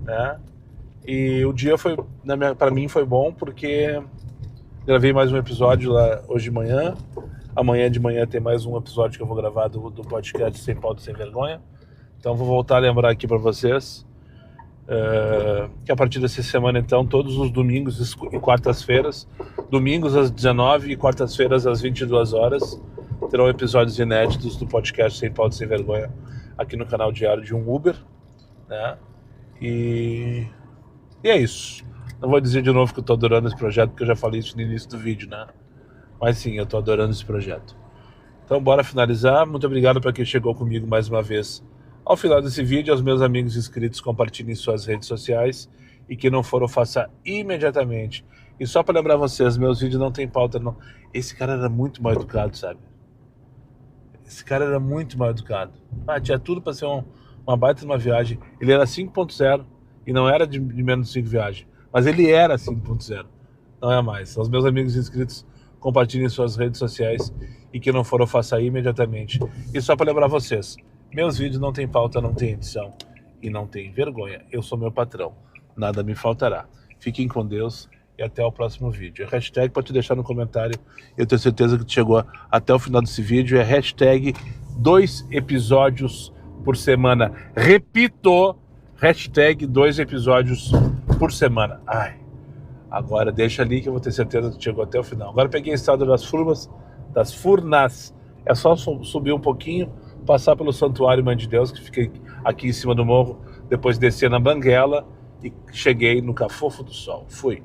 né? E o dia para mim foi bom porque gravei mais um episódio lá hoje de manhã. Amanhã de manhã tem mais um episódio que eu vou gravar do podcast Sem Pauta Sem Vergonha. Então vou voltar a lembrar aqui para vocês que a partir dessa semana, então, todos os domingos e quartas-feiras, domingos às 19 e quartas-feiras às 22 horas, terão episódios inéditos do podcast Sem Pauta Sem Vergonha aqui no canal diário de um Uber, né? E é isso. Não vou dizer de novo que eu tô adorando esse projeto, porque eu já falei isso no início do vídeo, né? Mas sim, eu tô adorando esse projeto. Então bora finalizar. Muito obrigado para quem chegou comigo mais uma vez ao final desse vídeo. Aos meus amigos inscritos, compartilhem suas redes sociais. E quem não for, eu faça imediatamente. E só para lembrar vocês, meus vídeos não tem pauta, não. Esse cara era muito mal educado, sabe? Esse cara era muito mal educado. Tinha tudo para ser uma baita de uma viagem. Ele era 5.0 e não era de menos de 5 viagens. Mas ele era 5.0. Não é mais. Aos meus amigos inscritos, compartilhem suas redes sociais. E quem não for, eu faça imediatamente. E só para lembrar vocês, meus vídeos não tem pauta, não tem edição e não tem vergonha. Eu sou meu patrão. Nada me faltará. Fiquem com Deus e até o próximo vídeo. A hashtag pode te deixar no comentário. Eu tenho certeza que tu chegou até o final desse vídeo. É hashtag 2 episódios por semana. Repito, hashtag 2 episódios por semana. Agora deixa ali que eu vou ter certeza que tu chegou até o final. Agora peguei a estrada das Furnas. É só subir um pouquinho, passar pelo Santuário Mãe de Deus, que fica aqui em cima do morro, depois descer na Banguela e cheguei no Cafofo do Sol. Fui.